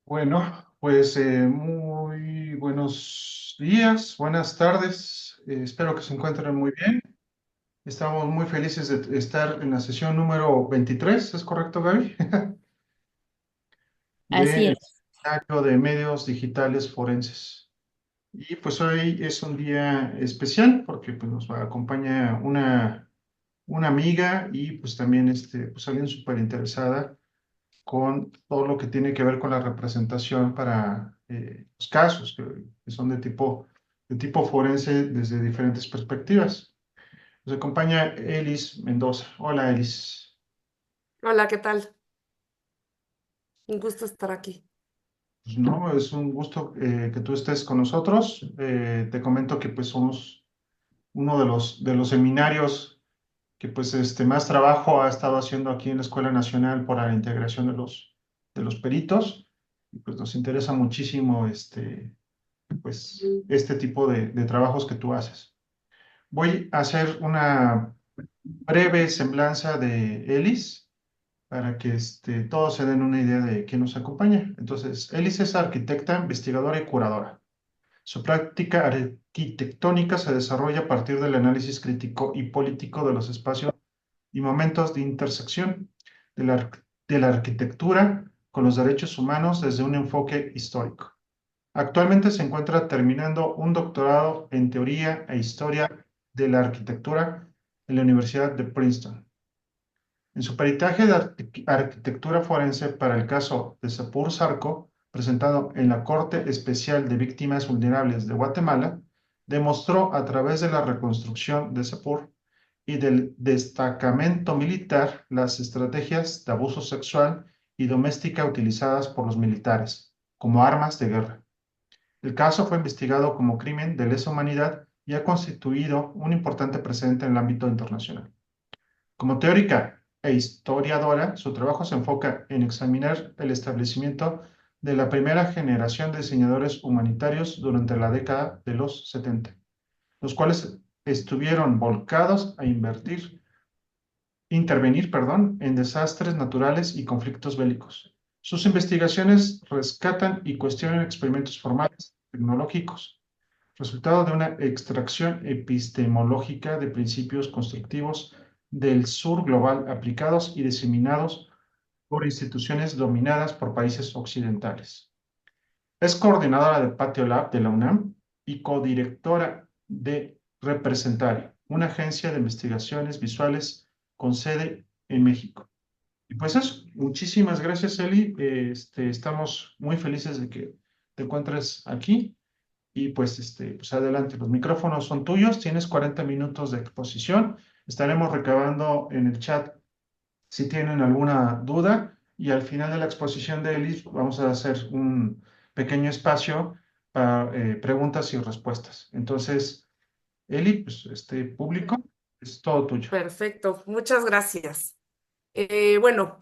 Bueno, pues muy buenos días, buenas tardes. Espero que se encuentren muy bien. Estamos muy felices de estar en la sesión número 23. ¿Es correcto, Gaby? Así De es. Seminario de Medios Digitales Forenses. Y pues hoy es un día especial porque pues, nos acompaña una amiga y pues también pues, alguien súper interesada con todo lo que tiene que ver con la representación para los casos que son de tipo forense desde diferentes perspectivas. Nos acompaña Elis Mendoza. Hola, Elis. Hola, ¿qué tal? Un gusto estar aquí. Pues, no, es un gusto que tú estés con nosotros. Te comento que pues somos uno de los seminarios que pues más trabajo ha estado haciendo aquí en la Escuela Nacional por la integración de los peritos. Y pues nos interesa muchísimo pues, este tipo de trabajos que tú haces. Voy a hacer una breve semblanza de Elis para que todos se den una idea de quién nos acompaña. Entonces, Elis es arquitecta, investigadora y curadora. Su práctica arquitectónica se desarrolla a partir del análisis crítico y político de los espacios y momentos de intersección de la arquitectura con los derechos humanos desde un enfoque histórico. Actualmente se encuentra terminando un doctorado en Teoría e Historia de la Arquitectura en la Universidad de Princeton. En su peritaje de arquitectura forense para el caso de Sapur Sarco, presentado en la Corte Especial de Víctimas Vulnerables de Guatemala, demostró a través de la reconstrucción de Sapur y del destacamento militar las estrategias de abuso sexual y doméstica utilizadas por los militares como armas de guerra. El caso fue investigado como crimen de lesa humanidad y ha constituido un importante precedente en el ámbito internacional. Como teórica e historiadora, su trabajo se enfoca en examinar el establecimiento de la primera generación de diseñadores humanitarios durante la década de los 70, los cuales estuvieron volcados a intervenir, en desastres naturales y conflictos bélicos. Sus investigaciones rescatan y cuestionan experimentos formales tecnológicos, resultado de una extracción epistemológica de principios constructivos del sur global aplicados y diseminados por instituciones dominadas por países occidentales. Es coordinadora de Patio Lab de la UNAM y codirectora de Representario, una agencia de investigaciones visuales con sede en México. Y pues eso, muchísimas gracias, Eli. Estamos muy felices de que te encuentres aquí. Y pues adelante, los micrófonos son tuyos, tienes 40 minutos de exposición. Estaremos recabando en el chat si tienen alguna duda y al final de la exposición de Elis vamos a hacer un pequeño espacio para preguntas y respuestas. Entonces, Eli, pues este público es todo tuyo. Perfecto, muchas gracias. Bueno,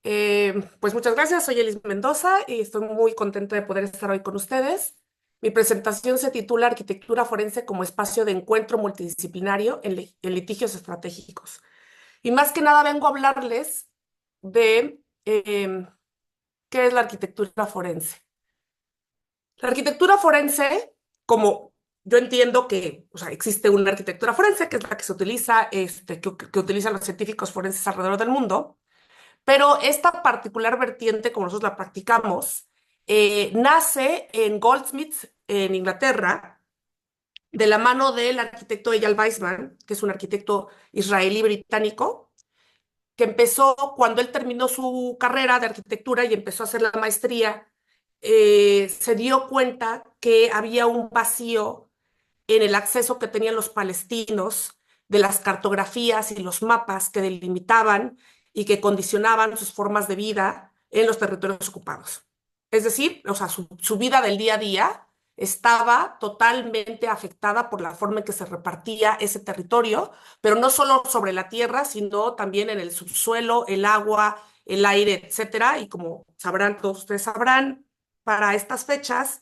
pues muchas gracias. Soy Elis Mendoza y estoy muy contenta de poder estar hoy con ustedes. Mi presentación se titula Arquitectura Forense como espacio de encuentro multidisciplinario en litigios estratégicos. Y más que nada vengo a hablarles de qué es la arquitectura forense. La arquitectura forense, como yo entiendo que, o sea, existe una arquitectura forense, que es la que se utiliza, que utilizan los científicos forenses alrededor del mundo, pero esta particular vertiente, como nosotros la practicamos, nace en Goldsmiths, en Inglaterra, de la mano del arquitecto Eyal Weizmann, que es un arquitecto israelí británico, que empezó cuando él terminó su carrera de arquitectura y empezó a hacer la maestría, se dio cuenta que había un vacío en el acceso que tenían los palestinos de las cartografías y los mapas que delimitaban y que condicionaban sus formas de vida en los territorios ocupados. Es decir, o sea, su vida del día a día estaba totalmente afectada por la forma en que se repartía ese territorio, pero no solo sobre la tierra, sino también en el subsuelo, el agua, el aire, etcétera. Y como sabrán, todos ustedes sabrán, para estas fechas,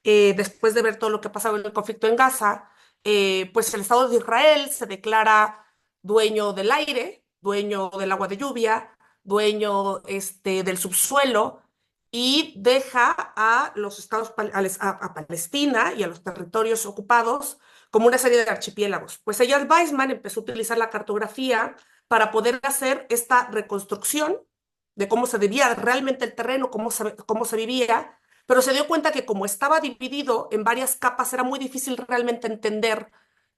después de ver todo lo que ha pasado en el conflicto en Gaza, pues el Estado de Israel se declara dueño del aire, dueño del agua de lluvia, dueño del subsuelo, y deja a los estados, a Palestina y a los territorios ocupados como una serie de archipiélagos. Pues Eyal Weizman empezó a utilizar la cartografía para poder hacer esta reconstrucción de cómo se vivía realmente el terreno, cómo se vivía, pero se dio cuenta que como estaba dividido en varias capas, era muy difícil realmente entender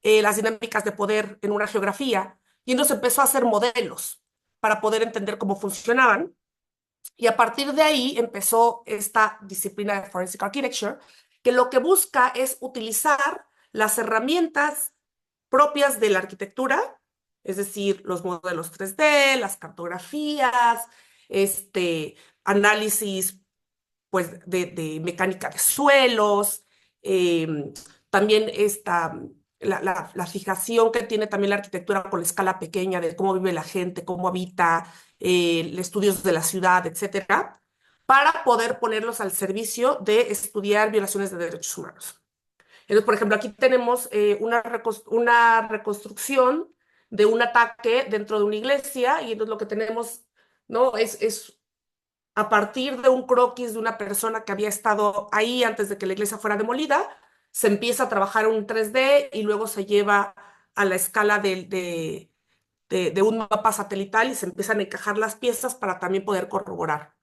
las dinámicas de poder en una geografía, y entonces empezó a hacer modelos para poder entender cómo funcionaban. Y a partir de ahí empezó esta disciplina de Forensic Architecture, que lo que busca es utilizar las herramientas propias de la arquitectura, es decir, los modelos 3D, las cartografías, este, análisis pues, de mecánica de suelos, eh, también la fijación que tiene también la arquitectura con la escala pequeña de cómo vive la gente, cómo habita, estudios de la ciudad, etcétera, para poder ponerlos al servicio de estudiar violaciones de derechos humanos. Entonces, por ejemplo, aquí tenemos una reconstrucción de un ataque dentro de una iglesia y entonces lo que tenemos, ¿no? Es a partir de un croquis de una persona que había estado ahí antes de que la iglesia fuera demolida, se empieza a trabajar un 3D y luego se lleva a la escala de un mapa satelital y se empiezan a encajar las piezas para también poder corroborar.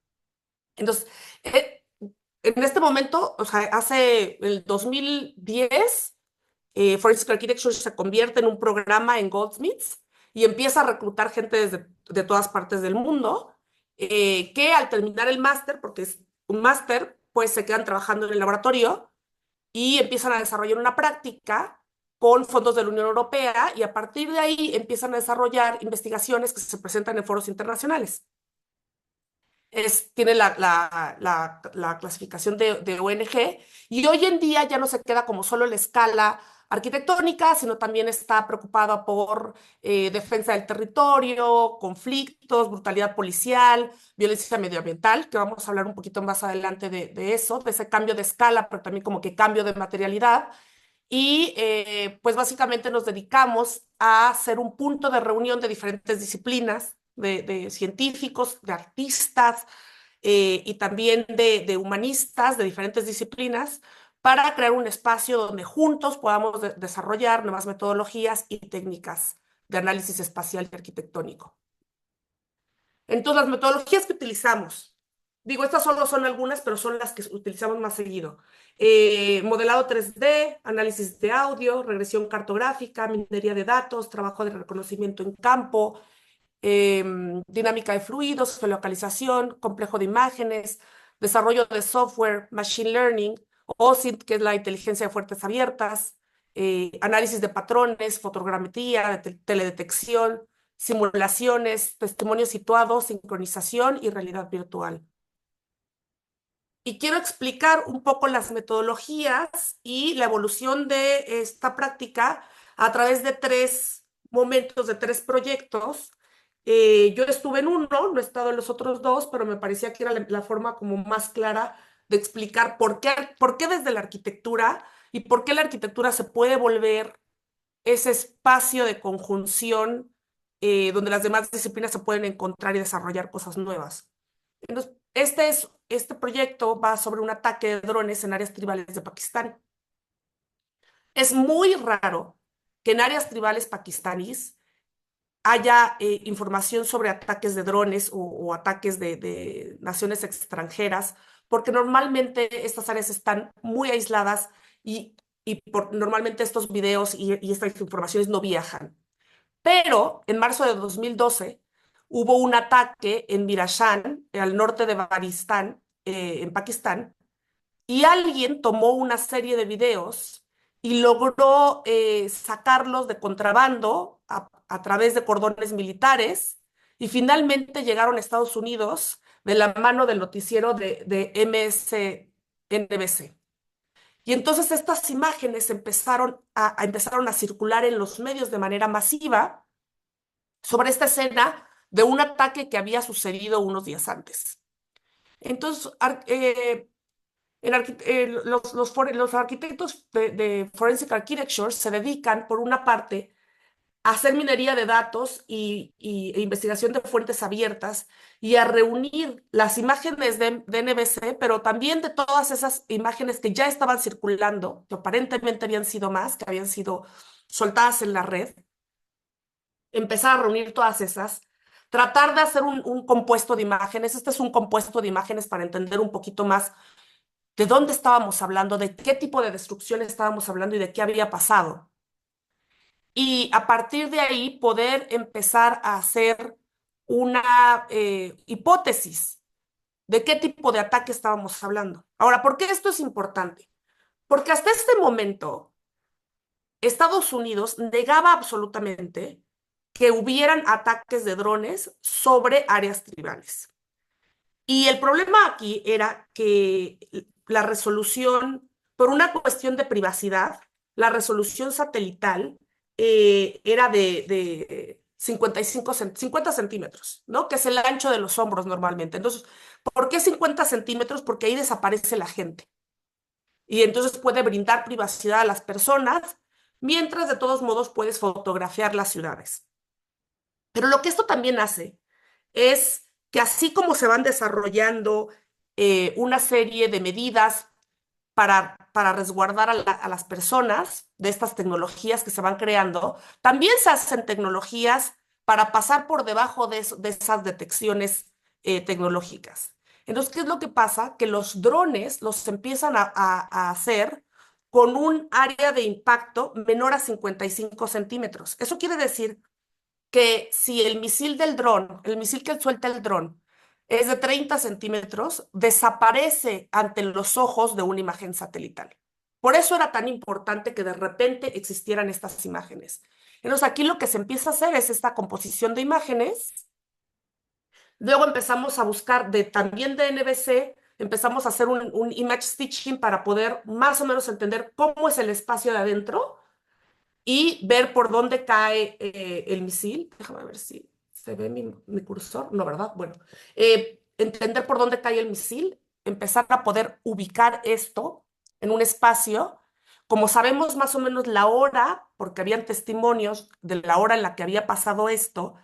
Entonces, en este momento, o sea, hace el 2010, Forensic Architecture se convierte en un programa en Goldsmiths y empieza a reclutar gente de todas partes del mundo, que al terminar el máster, porque es un máster, pues se quedan trabajando en el laboratorio y empiezan a desarrollar una práctica con fondos de la Unión Europea y a partir de ahí empiezan a desarrollar investigaciones que se presentan en foros internacionales. Tiene la clasificación de ONG y hoy en día ya no se queda como solo la escala arquitectónica, sino también está preocupada por defensa del territorio, conflictos, brutalidad policial, violencia medioambiental, que vamos a hablar un poquito más adelante de eso, de ese cambio de escala, pero también como que cambio de materialidad. Y pues básicamente nos dedicamos a ser un punto de reunión de diferentes disciplinas, de científicos, de artistas y también de humanistas de diferentes disciplinas para crear un espacio donde juntos podamos desarrollar nuevas metodologías y técnicas de análisis espacial y arquitectónico. Entonces, las metodologías que utilizamos, digo, estas solo son algunas, pero son las que utilizamos más seguido. Modelado 3D, análisis de audio, regresión cartográfica, minería de datos, trabajo de reconocimiento en campo, dinámica de fluidos, geolocalización, complejo de imágenes, desarrollo de software, machine learning, OSINT, que es la inteligencia de fuentes abiertas, análisis de patrones, fotogrametría, teledetección, simulaciones, testimonio situado, sincronización y realidad virtual. Y quiero explicar un poco las metodologías y la evolución de esta práctica a través de tres momentos, de tres proyectos. Yo estuve en uno, no he estado en los otros dos, pero me parecía que era la forma como más clara de explicar por qué desde la arquitectura y por qué la arquitectura se puede volver ese espacio de conjunción donde las demás disciplinas se pueden encontrar y desarrollar cosas nuevas. Entonces, este proyecto va sobre un ataque de drones en áreas tribales de Pakistán. Es muy raro que en áreas tribales pakistaníes haya información sobre ataques de drones o ataques de naciones extranjeras, porque normalmente estas áreas están muy aisladas normalmente estos videos y estas informaciones no viajan. Pero en marzo de 2012 hubo un ataque en Mirashan, al norte de Afganistán, en Pakistán, y alguien tomó una serie de videos y logró sacarlos de contrabando a través de cordones militares y finalmente llegaron a Estados Unidos de la mano del noticiero de MSNBC. Y entonces estas imágenes empezaron a circular en los medios de manera masiva sobre esta escena de un ataque que había sucedido unos días antes. Entonces, los arquitectos de Forensic Architecture se dedican, por una parte, a hacer minería de datos e investigación de fuentes abiertas y a reunir las imágenes de NBC, pero también de todas esas imágenes que ya estaban circulando, que aparentemente habían sido más, que habían sido soltadas en la red, empezar a reunir todas esas, tratar de hacer un compuesto de imágenes. Este es un compuesto de imágenes para entender un poquito más de dónde estábamos hablando, de qué tipo de destrucción estábamos hablando y de qué había pasado. Y a partir de ahí poder empezar a hacer una hipótesis de qué tipo de ataque estábamos hablando. Ahora, ¿por qué esto es importante? Porque hasta este momento Estados Unidos negaba absolutamente que hubieran ataques de drones sobre áreas tribales. Y el problema aquí era que la resolución, por una cuestión de privacidad, la resolución satelital era de 55 50 centímetros, ¿no? Que es el ancho de los hombros normalmente. Entonces, ¿por qué 50 centímetros? Porque ahí desaparece la gente. Y entonces puede brindar privacidad a las personas, mientras de todos modos puedes fotografiar las ciudades. Pero lo que esto también hace es que así como se van desarrollando una serie de medidas para resguardar a las personas de estas tecnologías que se van creando, también se hacen tecnologías para pasar por debajo de esas detecciones tecnológicas. Entonces, ¿qué es lo que pasa? Que los drones los empiezan a hacer con un área de impacto menor a 55 centímetros. Eso quiere decir que si el misil del dron, el misil que suelta el dron, es de 30 centímetros, desaparece ante los ojos de una imagen satelital. Por eso era tan importante que de repente existieran estas imágenes. Entonces aquí lo que se empieza a hacer es esta composición de imágenes. Luego empezamos a buscar también de NBC, empezamos a hacer un image stitching para poder más o menos entender cómo es el espacio de adentro y ver por dónde cae el misil. Déjame ver si se ve mi cursor. No, ¿verdad? Bueno, entender por dónde cae el misil, empezar a poder ubicar esto en un espacio. Como sabemos más o menos la hora, porque habían testimonios de la hora en la que había pasado esto,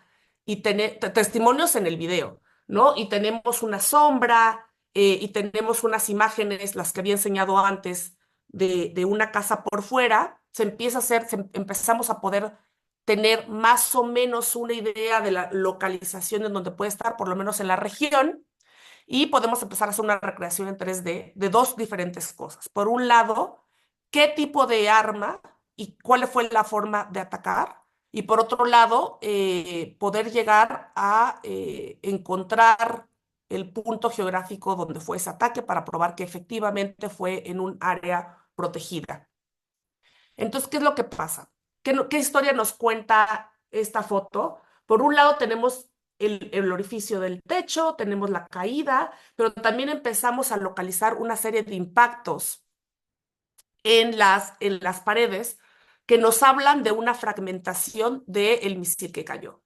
y testimonios en el video, ¿no? Y tenemos una sombra, y tenemos unas imágenes, las que había enseñado antes, de una casa por fuera, se empieza a hacer, empezamos a poder tener más o menos una idea de la localización en donde puede estar, por lo menos en la región, y podemos empezar a hacer una recreación en 3D de dos diferentes cosas. Por un lado, qué tipo de arma y cuál fue la forma de atacar. Y por otro lado, poder llegar a encontrar el punto geográfico donde fue ese ataque para probar que efectivamente fue en un área protegida. Entonces, ¿qué es lo que pasa? ¿Qué historia nos cuenta esta foto? Por un lado tenemos el orificio del techo, tenemos la caída, pero también empezamos a localizar una serie de impactos en las paredes que nos hablan de una fragmentación del misil que cayó.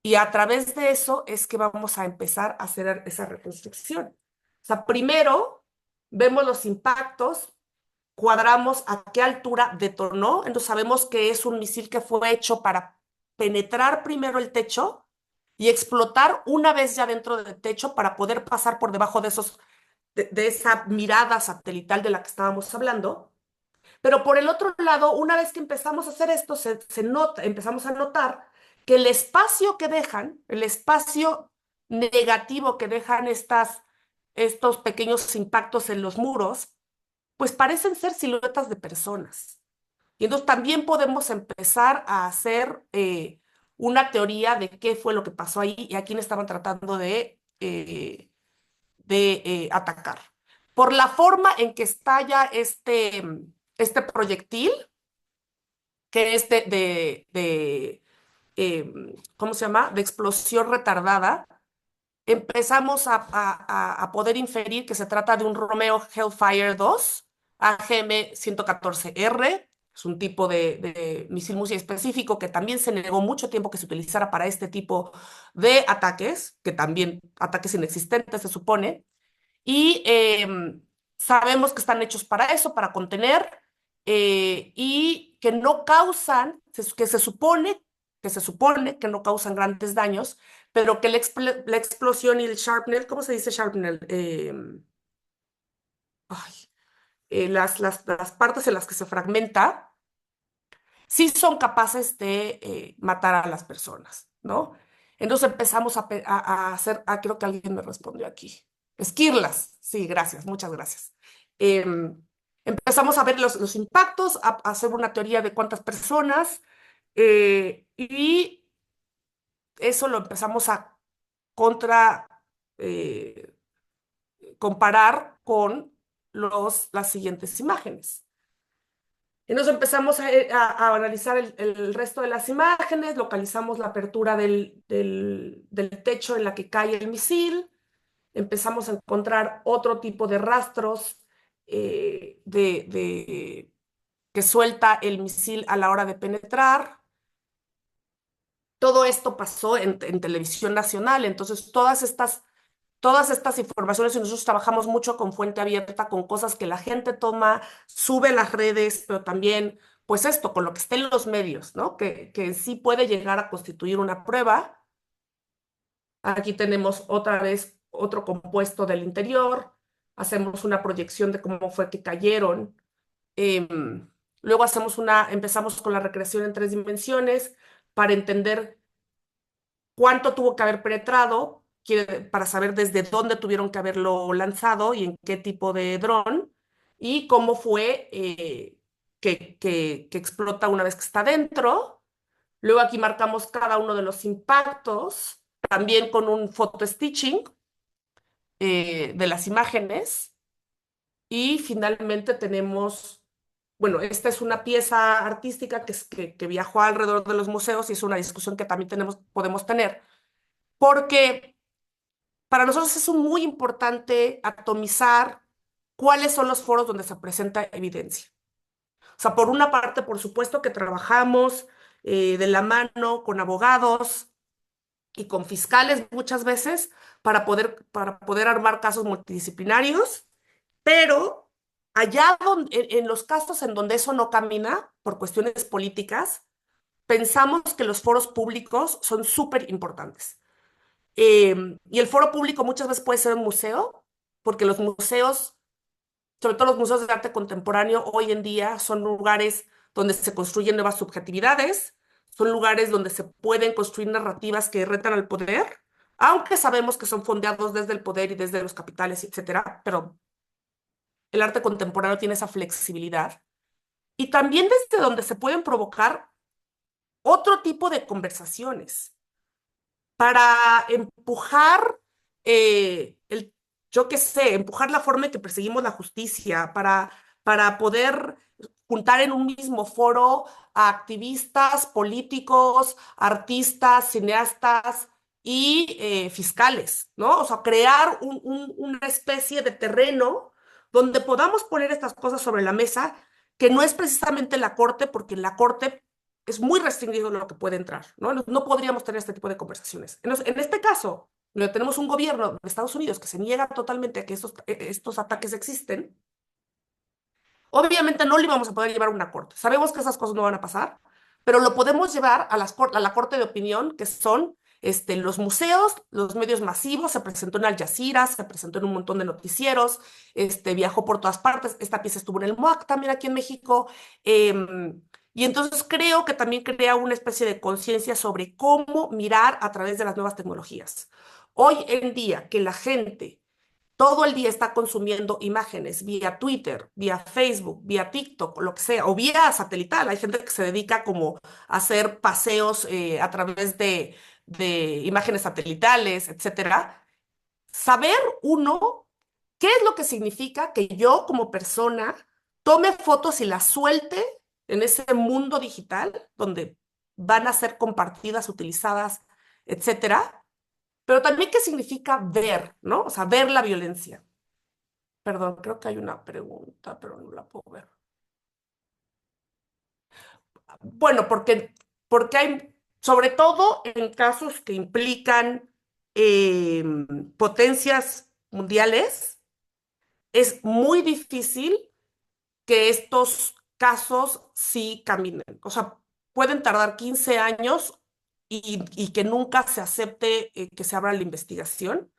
Y a través de eso es que vamos a empezar a hacer esa reconstrucción. O sea, primero vemos los impactos, cuadramos a qué altura detonó, entonces sabemos que es un misil que fue hecho para penetrar primero el techo y explotar una vez ya dentro del techo para poder pasar por debajo de esa mirada satelital de la que estábamos hablando. Pero por el otro lado, una vez que empezamos a hacer esto, empezamos a notar que el espacio que dejan, el espacio negativo que dejan estos pequeños impactos en los muros, pues parecen ser siluetas de personas. Y entonces también podemos empezar a hacer una teoría de qué fue lo que pasó ahí y a quién estaban tratando de atacar. Por la forma en que estalla este proyectil, que es ¿cómo se llama? De explosión retardada, empezamos a poder inferir que se trata de un Romeo Hellfire 2 AGM-114R. Es un tipo de misil muy específico que también se negó mucho tiempo que se utilizara para este tipo de ataques, que también ataques inexistentes se supone. Y sabemos que están hechos para eso, para contener, y que no causan, que se supone que se supone que no causan grandes daños, pero que la explosión y el shrapnel, ¿cómo se dice shrapnel? Ay, las partes en las que se fragmenta, sí son capaces de matar a las personas, ¿no? Entonces empezamos a hacer, creo que alguien me respondió aquí. Esquirlas, sí, gracias, muchas gracias. Em, Empezamos a ver los impactos, a hacer una teoría de cuántas personas, y eso lo empezamos a contra, eh, comparar con las siguientes imágenes. Y nos empezamos a analizar el resto de las imágenes, localizamos la apertura del techo en la que cae el misil, empezamos a encontrar otro tipo de rastros que suelta el misil a la hora de penetrar. Todo esto pasó en televisión nacional, entonces todas estas informaciones, y nosotros trabajamos mucho con fuente abierta, con cosas que la gente toma, sube a las redes, pero también, pues esto, con lo que está en los medios, ¿no? Que sí puede llegar a constituir una prueba. Aquí tenemos otra vez otro compuesto del interior, hacemos una proyección de cómo fue que cayeron. Em, Luego empezamos con la recreación en 3 dimensiones para entender cuánto tuvo que haber penetrado para saber desde dónde tuvieron que haberlo lanzado y en qué tipo de dron y cómo fue que explota una vez que está dentro. Luego aquí marcamos cada uno de los impactos, también con un photo stitching de las imágenes. Y finalmente tenemos, bueno, esta es una pieza artística que viajó alrededor de los museos y es una discusión que también podemos tener porque para nosotros es muy importante atomizar cuáles son los foros donde se presenta evidencia. O sea, por una parte, por supuesto que trabajamos de la mano con abogados y con fiscales muchas veces para poder armar casos multidisciplinarios, pero allá en los casos en donde eso no camina por cuestiones políticas, pensamos que los foros públicos son súper importantes. Y el foro público muchas veces puede ser un museo, porque los museos, sobre todo los museos de arte contemporáneo, hoy en día son lugares donde se construyen nuevas subjetividades, son lugares donde se pueden construir narrativas que retan al poder, aunque sabemos que son fondeados desde el poder y desde los capitales, etcétera, pero el arte contemporáneo tiene esa flexibilidad. Y también desde donde se pueden provocar otro tipo de conversaciones para empujar yo qué sé, empujar la forma en que perseguimos la justicia, para poder juntar en un mismo foro a activistas, políticos, artistas, cineastas y fiscales, ¿no? O sea, crear una especie de terreno donde podamos poner estas cosas sobre la mesa, que no es precisamente la corte, porque en la corte es muy restringido lo que puede entrar, ¿no? No podríamos tener este tipo de conversaciones. En este caso, tenemos un gobierno de Estados Unidos que se niega totalmente a que estos ataques existen. Obviamente no lo íbamos a poder llevar a una corte. Sabemos que esas cosas no van a pasar, pero lo podemos llevar a la corte de opinión, que son los museos, los medios masivos. Se presentó en Al Jazeera, se presentó en un montón de noticieros, viajó por todas partes. Esta pieza estuvo en el MOAC también aquí en México. Y entonces creo que también crea una especie de conciencia sobre cómo mirar a través de las nuevas tecnologías. Hoy en día, que la gente todo el día está consumiendo imágenes vía Twitter, vía Facebook, vía TikTok, o lo que sea, o vía satelital. Hay gente que se dedica como a hacer paseos a través de imágenes satelitales, etcétera. Saber uno qué es lo que significa que yo como persona tome fotos y las suelte en ese mundo digital donde van a ser compartidas, utilizadas, etcétera. Pero también qué significa ver, ¿no? O sea, ver la violencia. Perdón, creo que hay una pregunta, pero no la puedo ver. Bueno, porque hay, sobre todo en casos que implican eh, potencias mundiales, es muy difícil que estos casos sí caminen. O sea, pueden tardar 15 años y que nunca se acepte que se abra la investigación.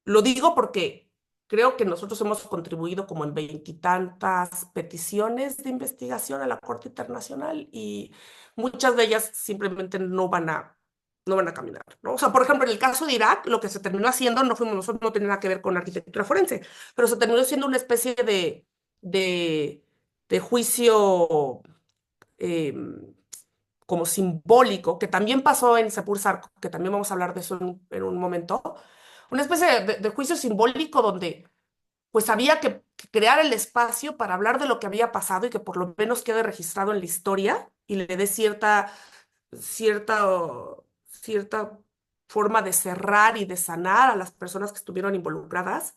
Lo digo porque creo que nosotros hemos contribuido como en veintitantas peticiones de investigación a la Corte Internacional y muchas de ellas simplemente no van a caminar, ¿no? O sea, por ejemplo, en el caso de Irak, lo que se terminó haciendo, no fuimos nosotros, no tenía nada que ver con arquitectura forense, pero se terminó siendo una especie de, de juicio eh, como simbólico, que también pasó en Sepur Sarco, que también vamos a hablar de eso en un momento, una especie de juicio simbólico donde pues había que crear el espacio para hablar de lo que había pasado y que por lo menos quede registrado en la historia y le dé cierta, cierta forma de cerrar y de sanar a las personas que estuvieron involucradas,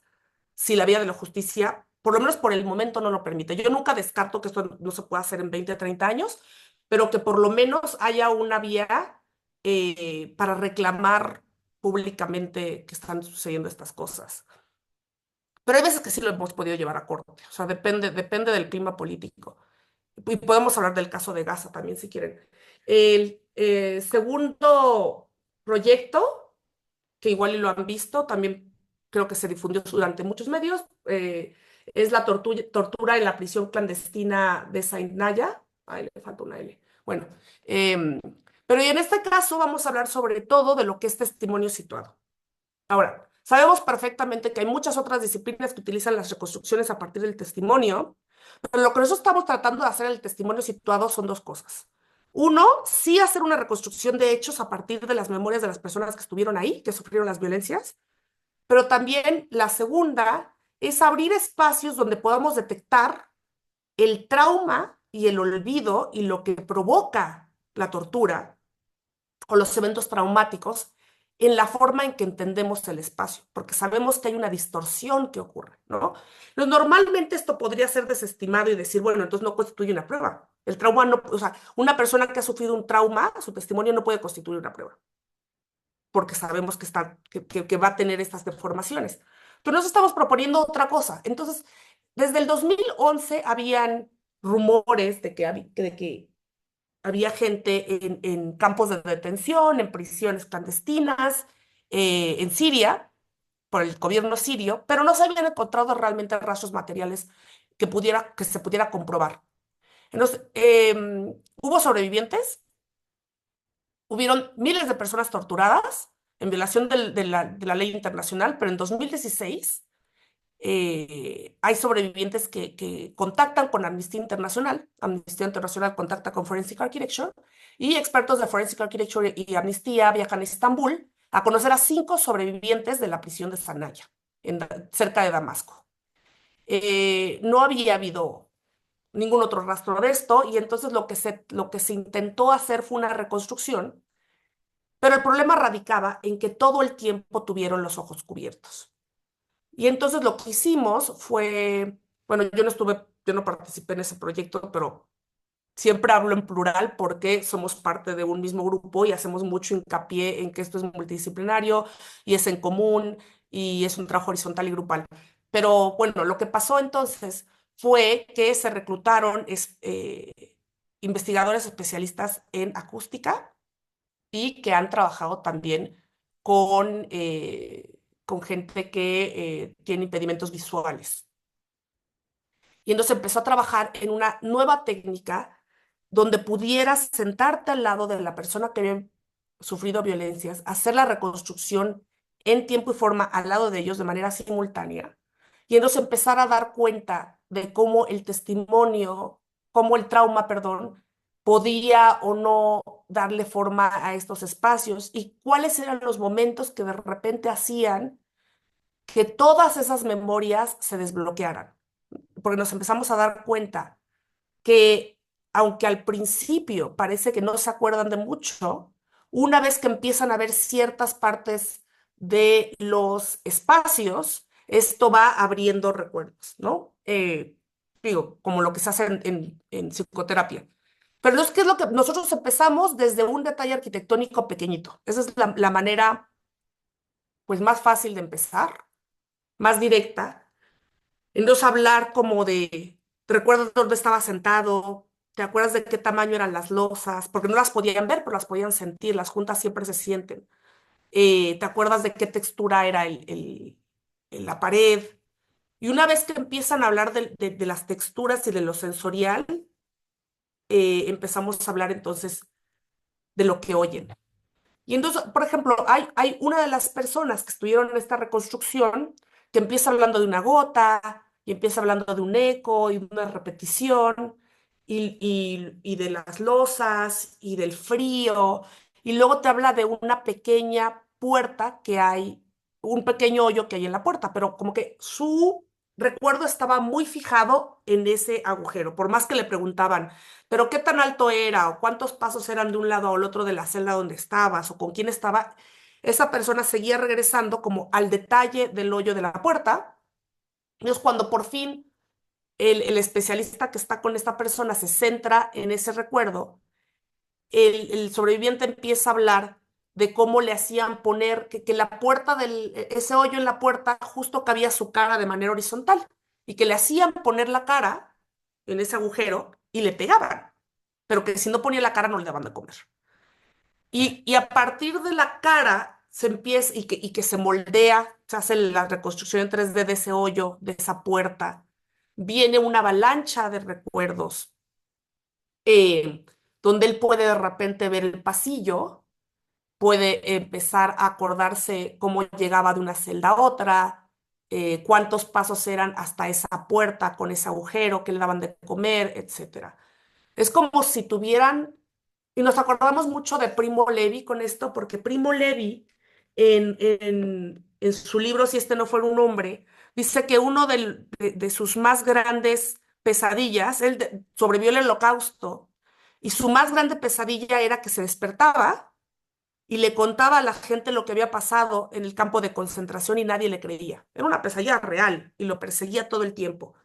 si la vía de la justicia, por lo menos por el momento, no lo permite. Yo nunca descarto que esto no se pueda hacer en 20 30 años, pero que por lo menos haya una vía para reclamar públicamente que están sucediendo estas cosas. Pero hay veces que sí lo hemos podido llevar a corte, o sea, depende del clima político. Y podemos hablar del caso de Gaza también, si quieren. El segundo proyecto, que igual y lo han visto, también creo que se difundió durante muchos medios, es la tortura en la prisión clandestina de Saint Naya. Ay, le falta una L. Bueno, em, pero y en este caso vamos a hablar sobre todo de lo que es testimonio situado. Ahora, sabemos perfectamente que hay muchas otras disciplinas que utilizan las reconstrucciones a partir del testimonio, pero lo que nosotros estamos tratando de hacer en el testimonio situado son dos cosas. Uno, sí hacer una reconstrucción de hechos a partir de las memorias de las personas que estuvieron ahí, que sufrieron las violencias, pero también la segunda es abrir espacios donde podamos detectar el trauma y el olvido y lo que provoca la tortura o los eventos traumáticos en la forma en que entendemos el espacio, porque sabemos que hay una distorsión que ocurre, ¿no? Normalmente esto podría ser desestimado y decir, bueno, entonces no constituye una prueba. El trauma no, o sea, una persona que ha sufrido un trauma, su testimonio no puede constituir una prueba, porque sabemos que va a tener estas deformaciones. Pero nos estamos proponiendo otra cosa. Entonces, desde el 2011 habían rumores de que había gente en campos de detención, en prisiones clandestinas, en Siria, por el gobierno sirio, pero no se habían encontrado realmente rastros materiales que se pudiera comprobar. Entonces, hubo sobrevivientes, hubieron miles de personas torturadas en violación de la ley internacional, pero en 2016 hay sobrevivientes que contactan con Amnistía Internacional. Amnistía Internacional contacta con Forensic Architecture y expertos de Forensic Architecture y Amnistía viajan a Estambul a conocer a 5 sobrevivientes de la prisión de Sanaya, cerca de Damasco. No había habido ningún otro rastro de esto y entonces lo que se intentó hacer fue una reconstrucción, pero el problema radicaba en que todo el tiempo tuvieron los ojos cubiertos. Y entonces lo que hicimos fue, bueno, yo no participé en ese proyecto, pero siempre hablo en plural porque somos parte de un mismo grupo y hacemos mucho hincapié en que esto es multidisciplinario y es en común y es un trabajo horizontal y grupal. Pero bueno, lo que pasó entonces fue que se reclutaron investigadores especialistas en acústica y que han trabajado también con, eh, con gente que tiene impedimentos visuales. Y entonces empezó a trabajar en una nueva técnica donde pudieras sentarte al lado de la persona que había sufrido violencias, hacer la reconstrucción en tiempo y forma al lado de ellos de manera simultánea, y entonces empezar a dar cuenta de cómo el testimonio, cómo el trauma, perdón, podía o no darle forma a estos espacios y cuáles eran los momentos que de repente hacían que todas esas memorias se desbloquearan, porque nos empezamos a dar cuenta que aunque al principio parece que no se acuerdan de mucho, una vez que empiezan a ver ciertas partes de los espacios, esto va abriendo recuerdos, ¿no? Digo, como lo que se hace en psicoterapia. Pero es que es lo que nosotros empezamos desde un detalle arquitectónico pequeñito. Esa es la manera, pues, más fácil de empezar, más directa. Entonces hablar como de, recuerdo dónde estaba sentado, ¿Te acuerdas de qué tamaño eran las losas? Porque no las podían ver, pero las podían sentir. Las juntas siempre se sienten. ¿Te acuerdas de qué textura era la pared? Y una vez que empiezan a hablar de las texturas y de lo sensorial, empezamos a hablar entonces de lo que oyen. Y entonces, por ejemplo, hay una de las personas que estuvieron en esta reconstrucción que empieza hablando de una gota y empieza hablando de un eco y de una repetición y de las losas y del frío. Y luego te habla de una pequeña puerta que hay, un pequeño hoyo que hay en la puerta, pero como que su recuerdo estaba muy fijado en ese agujero, por más que le preguntaban. Pero qué tan alto era o cuántos pasos eran de un lado al otro de la celda donde estabas o con quién estaba, esa persona seguía regresando como al detalle del hoyo de la puerta. Y es cuando por fin el especialista que está con esta persona se centra en ese recuerdo, el sobreviviente empieza a hablar de cómo le hacían poner, que la puerta ese hoyo en la puerta justo cabía su cara de manera horizontal y que le hacían poner la cara en ese agujero y le pegaban, pero que si no ponía la cara no le daban de comer. Y a partir de la cara se empieza y que se moldea, se hace la reconstrucción en 3D de ese hoyo, de esa puerta, viene una avalancha de recuerdos, eh, donde él puede de repente ver el pasillo, puede empezar a acordarse cómo llegaba de una celda a otra, cuántos pasos eran hasta esa puerta con ese agujero que le daban de comer, etcétera. Es como si tuvieran, y nos acordamos mucho de Primo Levi con esto, porque Primo Levi, en su libro Si este no fuera un hombre, dice que uno de sus más grandes pesadillas, sobrevivió el holocausto, y su más grande pesadilla era que se despertaba y le contaba a la gente lo que había pasado en el campo de concentración y nadie le creía. Era una pesadilla real y lo perseguía todo el tiempo.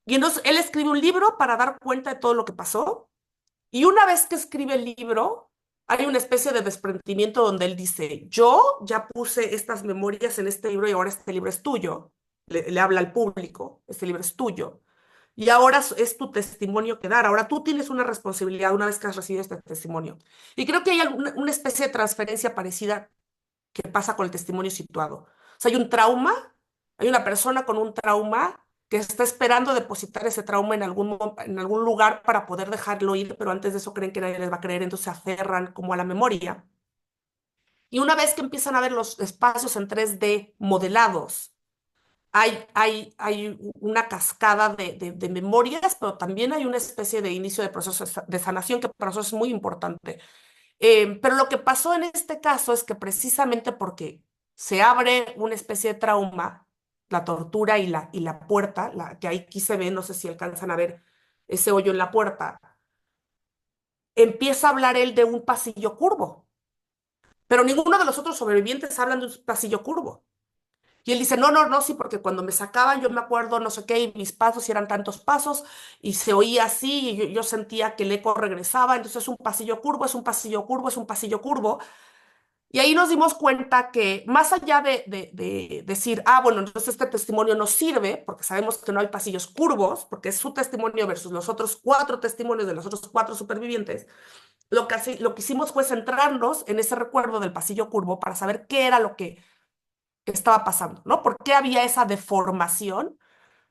Y entonces él escribe un libro para dar cuenta de todo lo que pasó. Y una vez que escribe el libro, hay una especie de desprendimiento donde él dice, yo ya puse estas memorias en este libro y ahora este libro es tuyo. Le habla al público, este libro es tuyo. Y ahora es tu testimonio que dar. Ahora tú tienes una responsabilidad una vez que has recibido este testimonio. Y creo que hay una especie de transferencia parecida que pasa con el testimonio situado. O sea, hay un trauma, hay una persona con un trauma que está esperando depositar ese trauma en algún lugar para poder dejarlo ir, pero antes de eso creen que nadie les va a creer, entonces se aferran como a la memoria. Y una vez que empiezan a ver los espacios en 3D modelados, hay una cascada de memorias, pero también hay una especie de inicio de proceso de sanación que para nosotros es muy importante. Pero lo que pasó en este caso es que precisamente porque se abre una especie de trauma, la tortura y la puerta, que aquí se ve, no sé si alcanzan a ver ese hoyo en la puerta, empieza a hablar él de un pasillo curvo, pero ninguno de los otros sobrevivientes hablan de un pasillo curvo. Y él dice, no, no, no, sí, porque cuando me sacaban yo me acuerdo, no sé qué, y mis pasos y eran tantos pasos, y se oía así, y yo sentía que el eco regresaba, entonces es un pasillo curvo, es un pasillo curvo, es un pasillo curvo. Y ahí nos dimos cuenta que más allá de decir, bueno, entonces este testimonio nos sirve, porque sabemos que no hay pasillos curvos, porque es su testimonio versus los otros 4 testimonios de los otros 4 supervivientes, lo que hicimos fue centrarnos en ese recuerdo del pasillo curvo para saber qué era lo que estaba pasando, ¿no? ¿Por qué había esa deformación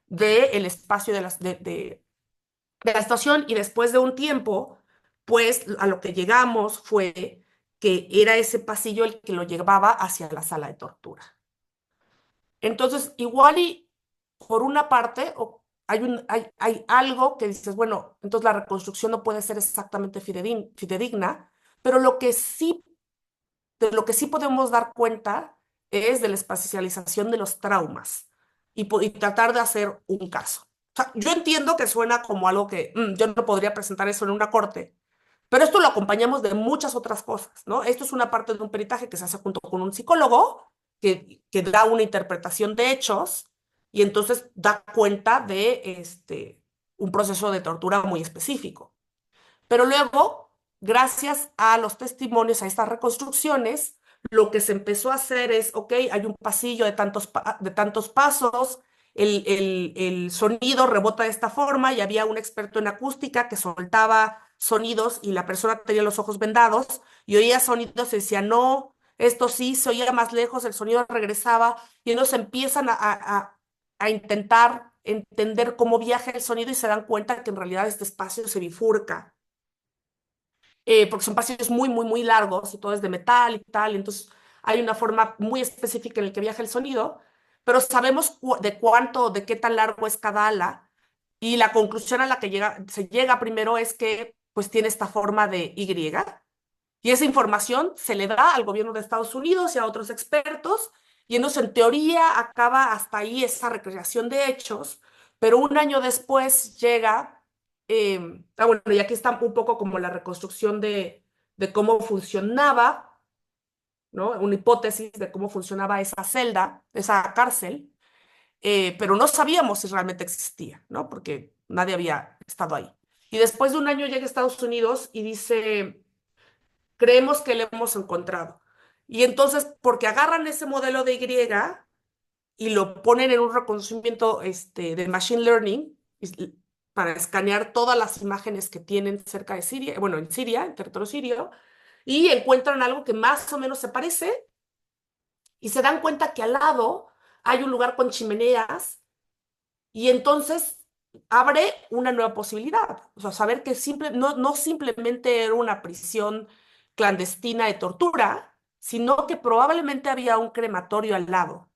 del espacio de la estación? Y después de un tiempo, pues a lo que llegamos fue que era ese pasillo el que lo llevaba hacia la sala de tortura. Entonces, igual y por una parte hay algo que dices, bueno, entonces la reconstrucción no puede ser exactamente fidedigna, pero de lo que sí podemos dar cuenta es de la espacialización de los traumas y tratar de hacer un caso. O sea, yo entiendo que suena como algo que yo no podría presentar eso en una corte, pero esto lo acompañamos de muchas otras cosas, ¿no? Esto es una parte de un peritaje que se hace junto con un psicólogo que da una interpretación de hechos y entonces da cuenta de un proceso de tortura muy específico. Pero luego, gracias a los testimonios, a estas reconstrucciones, lo que se empezó a hacer es, ok, hay un pasillo de tantos pasos, el sonido rebota de esta forma y había un experto en acústica que soltaba sonidos y la persona tenía los ojos vendados y oía sonidos y decía, no, esto sí, se oía más lejos, el sonido regresaba y ellos empiezan a intentar entender cómo viaja el sonido y se dan cuenta que en realidad este espacio se bifurca porque son pasillos muy, muy, muy largos y todo es de metal y tal, entonces hay una forma muy específica en la que viaja el sonido, pero sabemos de cuánto, de qué tan largo es cada ala, y la conclusión a la que se llega primero es que pues tiene esta forma de Y, y esa información se le da al gobierno de Estados Unidos y a otros expertos, y entonces en teoría acaba hasta ahí esa recreación de hechos, pero un año después llega, bueno, y aquí está un poco como la reconstrucción de cómo funcionaba, ¿no? Una hipótesis de cómo funcionaba esa celda, esa cárcel, pero no sabíamos si realmente existía, ¿no? Porque nadie había estado ahí. Y después de un año llega a Estados Unidos y dice creemos que le hemos encontrado. Y entonces, porque agarran ese modelo de Y lo ponen en un reconocimiento de Machine Learning para escanear todas las imágenes que tienen cerca de Siria, bueno, en Siria, en territorio sirio, y encuentran algo que más o menos se parece y se dan cuenta que al lado hay un lugar con chimeneas y entonces abre una nueva posibilidad. O sea, saber que no simplemente era una prisión clandestina de tortura, sino que probablemente había un crematorio al lado.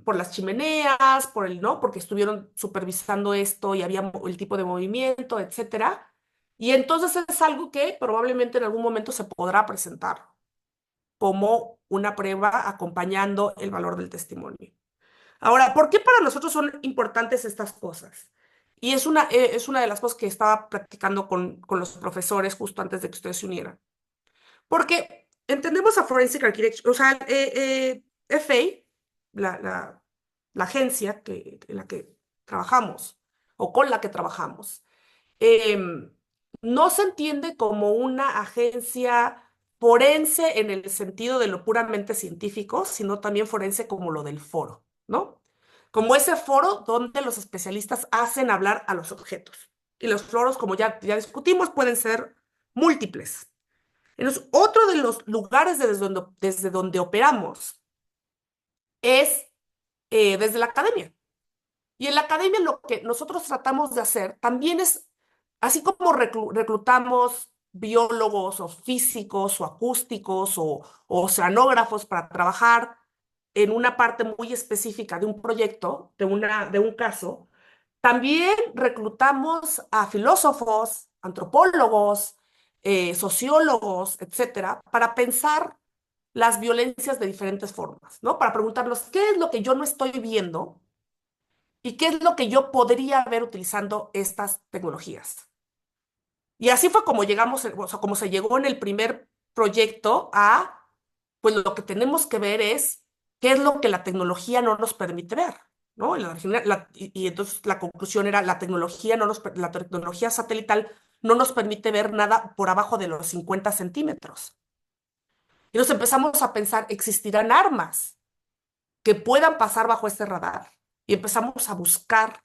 Por las chimeneas, ¿no? Porque estuvieron supervisando esto y había el tipo de movimiento, etcétera. Y entonces es algo que probablemente en algún momento se podrá presentar como una prueba acompañando el valor del testimonio. Ahora, ¿por qué para nosotros son importantes estas cosas? Y es una de las cosas que estaba practicando con los profesores justo antes de que ustedes se unieran. Porque entendemos a Forensic Architecture, o sea, FA, la agencia en la que trabajamos o con la que trabajamos, em, no se entiende como una agencia forense en el sentido de lo puramente científico, sino también forense como lo del foro, ¿no? Como ese foro donde los especialistas hacen hablar a los objetos. Y los foros, como ya discutimos, pueden ser múltiples. Entonces, otro de los lugares desde donde operamos es desde la academia. Y en la academia lo que nosotros tratamos de hacer también es, así como reclutamos biólogos o físicos o acústicos o oceanógrafos para trabajar en una parte muy específica de un proyecto, de un caso, también reclutamos a filósofos, antropólogos, sociólogos, etcétera, para pensar las violencias de diferentes formas, ¿no? Para preguntarnos qué es lo que yo no estoy viendo y qué es lo que yo podría ver utilizando estas tecnologías. Y así fue como llegamos, o sea, como se llegó en el primer proyecto pues lo que tenemos que ver es qué es lo que la tecnología no nos permite ver, ¿no? Y entonces la conclusión era la tecnología satelital no nos permite ver nada por abajo de los 50 centímetros. Y nos empezamos a pensar, ¿existirán armas que puedan pasar bajo este radar? Y empezamos a buscar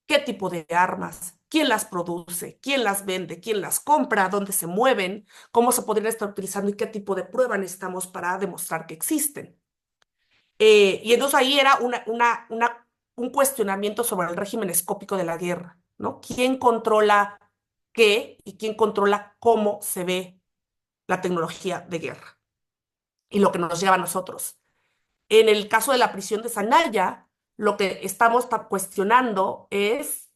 qué tipo de armas, quién las produce, quién las vende, quién las compra, dónde se mueven, cómo se podrían estar utilizando y qué tipo de prueba necesitamos para demostrar que existen. Y entonces ahí era un cuestionamiento sobre el régimen escópico de la guerra, ¿no? ¿Quién controla qué y quién controla cómo se ve la tecnología de guerra? Y lo que nos lleva a nosotros. En el caso de la prisión de Sanaya, lo que estamos cuestionando es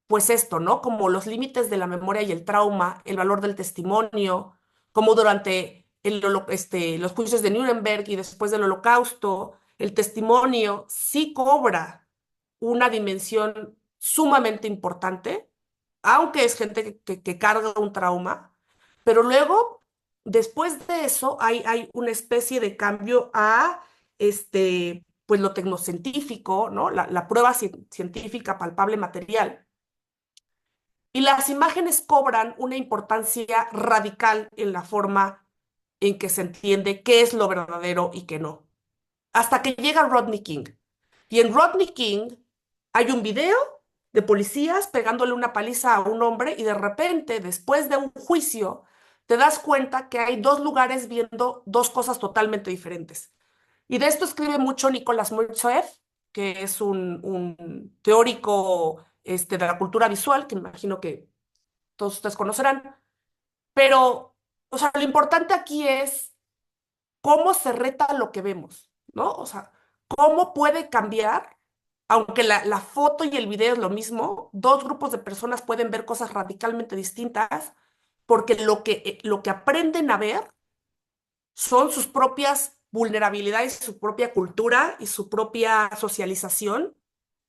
pues esto, ¿no? Como los límites de la memoria y el trauma, el valor del testimonio, como durante los juicios de Nuremberg y después del Holocausto, el testimonio sí cobra una dimensión sumamente importante, aunque es gente que carga un trauma, pero luego, después de eso, hay una especie de cambio a pues lo tecnocientífico, ¿no? La prueba científica palpable material y las imágenes cobran una importancia radical en la forma en que se entiende qué es lo verdadero y qué no. Hasta que llega Rodney King. Y en Rodney King hay un video de policías pegándole una paliza a un hombre y de repente, después de un juicio, te das cuenta que hay dos lugares viendo dos cosas totalmente diferentes. Y de esto escribe mucho Nicolás Moitsev, que es un teórico de la cultura visual, que me imagino que todos ustedes conocerán. Pero, o sea, lo importante aquí es cómo se reta lo que vemos, ¿no? O sea, cómo puede cambiar, aunque la foto y el video es lo mismo, dos grupos de personas pueden ver cosas radicalmente distintas, porque lo que aprenden a ver son sus propias vulnerabilidades, su propia cultura y su propia socialización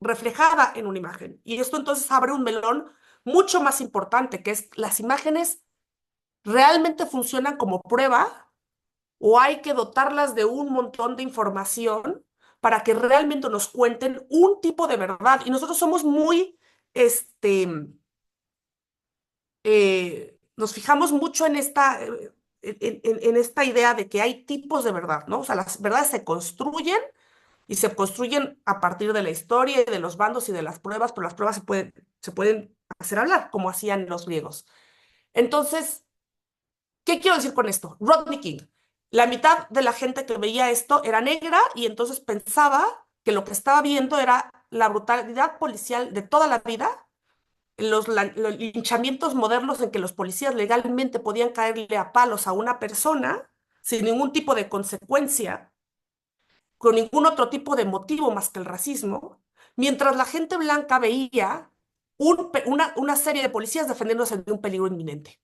reflejada en una imagen. Y esto entonces abre un melón mucho más importante, que es las imágenes realmente funcionan como prueba o hay que dotarlas de un montón de información para que realmente nos cuenten un tipo de verdad. Y nosotros somos muy, nos fijamos mucho en en esta idea de que hay tipos de verdad, ¿no? O sea, las verdades se construyen y se construyen a partir de la historia y de los bandos y de las pruebas, pero las pruebas se pueden hacer hablar, como hacían los griegos. Entonces, ¿qué quiero decir con esto? Rodney King. La mitad de la gente que veía esto era negra y entonces pensaba que lo que estaba viendo era la brutalidad policial de toda la vida, los linchamientos modernos en que los policías legalmente podían caerle a palos a una persona sin ningún tipo de consecuencia, con ningún otro tipo de motivo más que el racismo, mientras la gente blanca veía una serie de policías defendiéndose de un peligro inminente.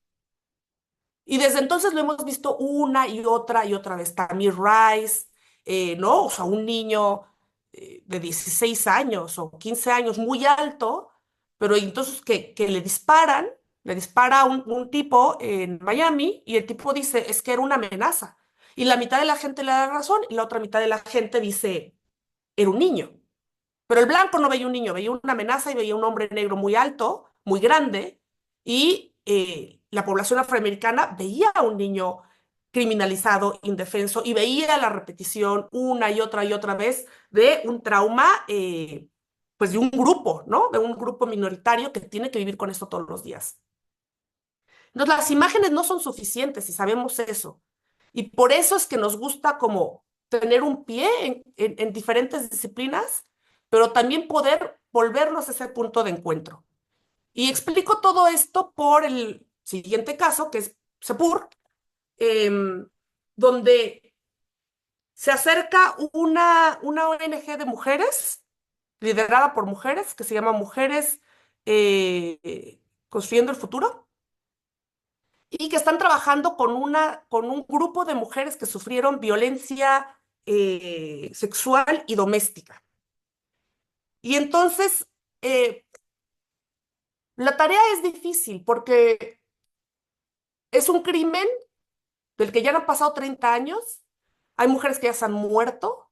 Y desde entonces lo hemos visto una y otra vez. Tamir Rice, ¿no? O sea, un niño de 16 años o 15 años muy alto, pero entonces que le dispara a un tipo en Miami y el tipo dice, es que era una amenaza. Y la mitad de la gente le da razón y la otra mitad de la gente dice, era un niño. Pero el blanco no veía un niño, veía una amenaza y veía un hombre negro muy alto, muy grande, y la población afroamericana veía a un niño criminalizado, indefenso, y veía la repetición una y otra vez de un trauma, pues de un grupo, ¿no? De un grupo minoritario que tiene que vivir con esto todos los días. Entonces, las imágenes no son suficientes y sabemos eso. Y por eso es que nos gusta como tener un pie en diferentes disciplinas, pero también poder volvernos a ese punto de encuentro. Y explico todo esto por el siguiente caso, que es Sepur, em, donde se acerca una ONG de mujeres, liderada por mujeres, que se llama Mujeres Construyendo el Futuro y que están trabajando con un grupo de mujeres que sufrieron violencia sexual y doméstica. Y entonces, la tarea es difícil porque es un crimen del que ya han pasado 30 años. Hay mujeres que ya se han muerto.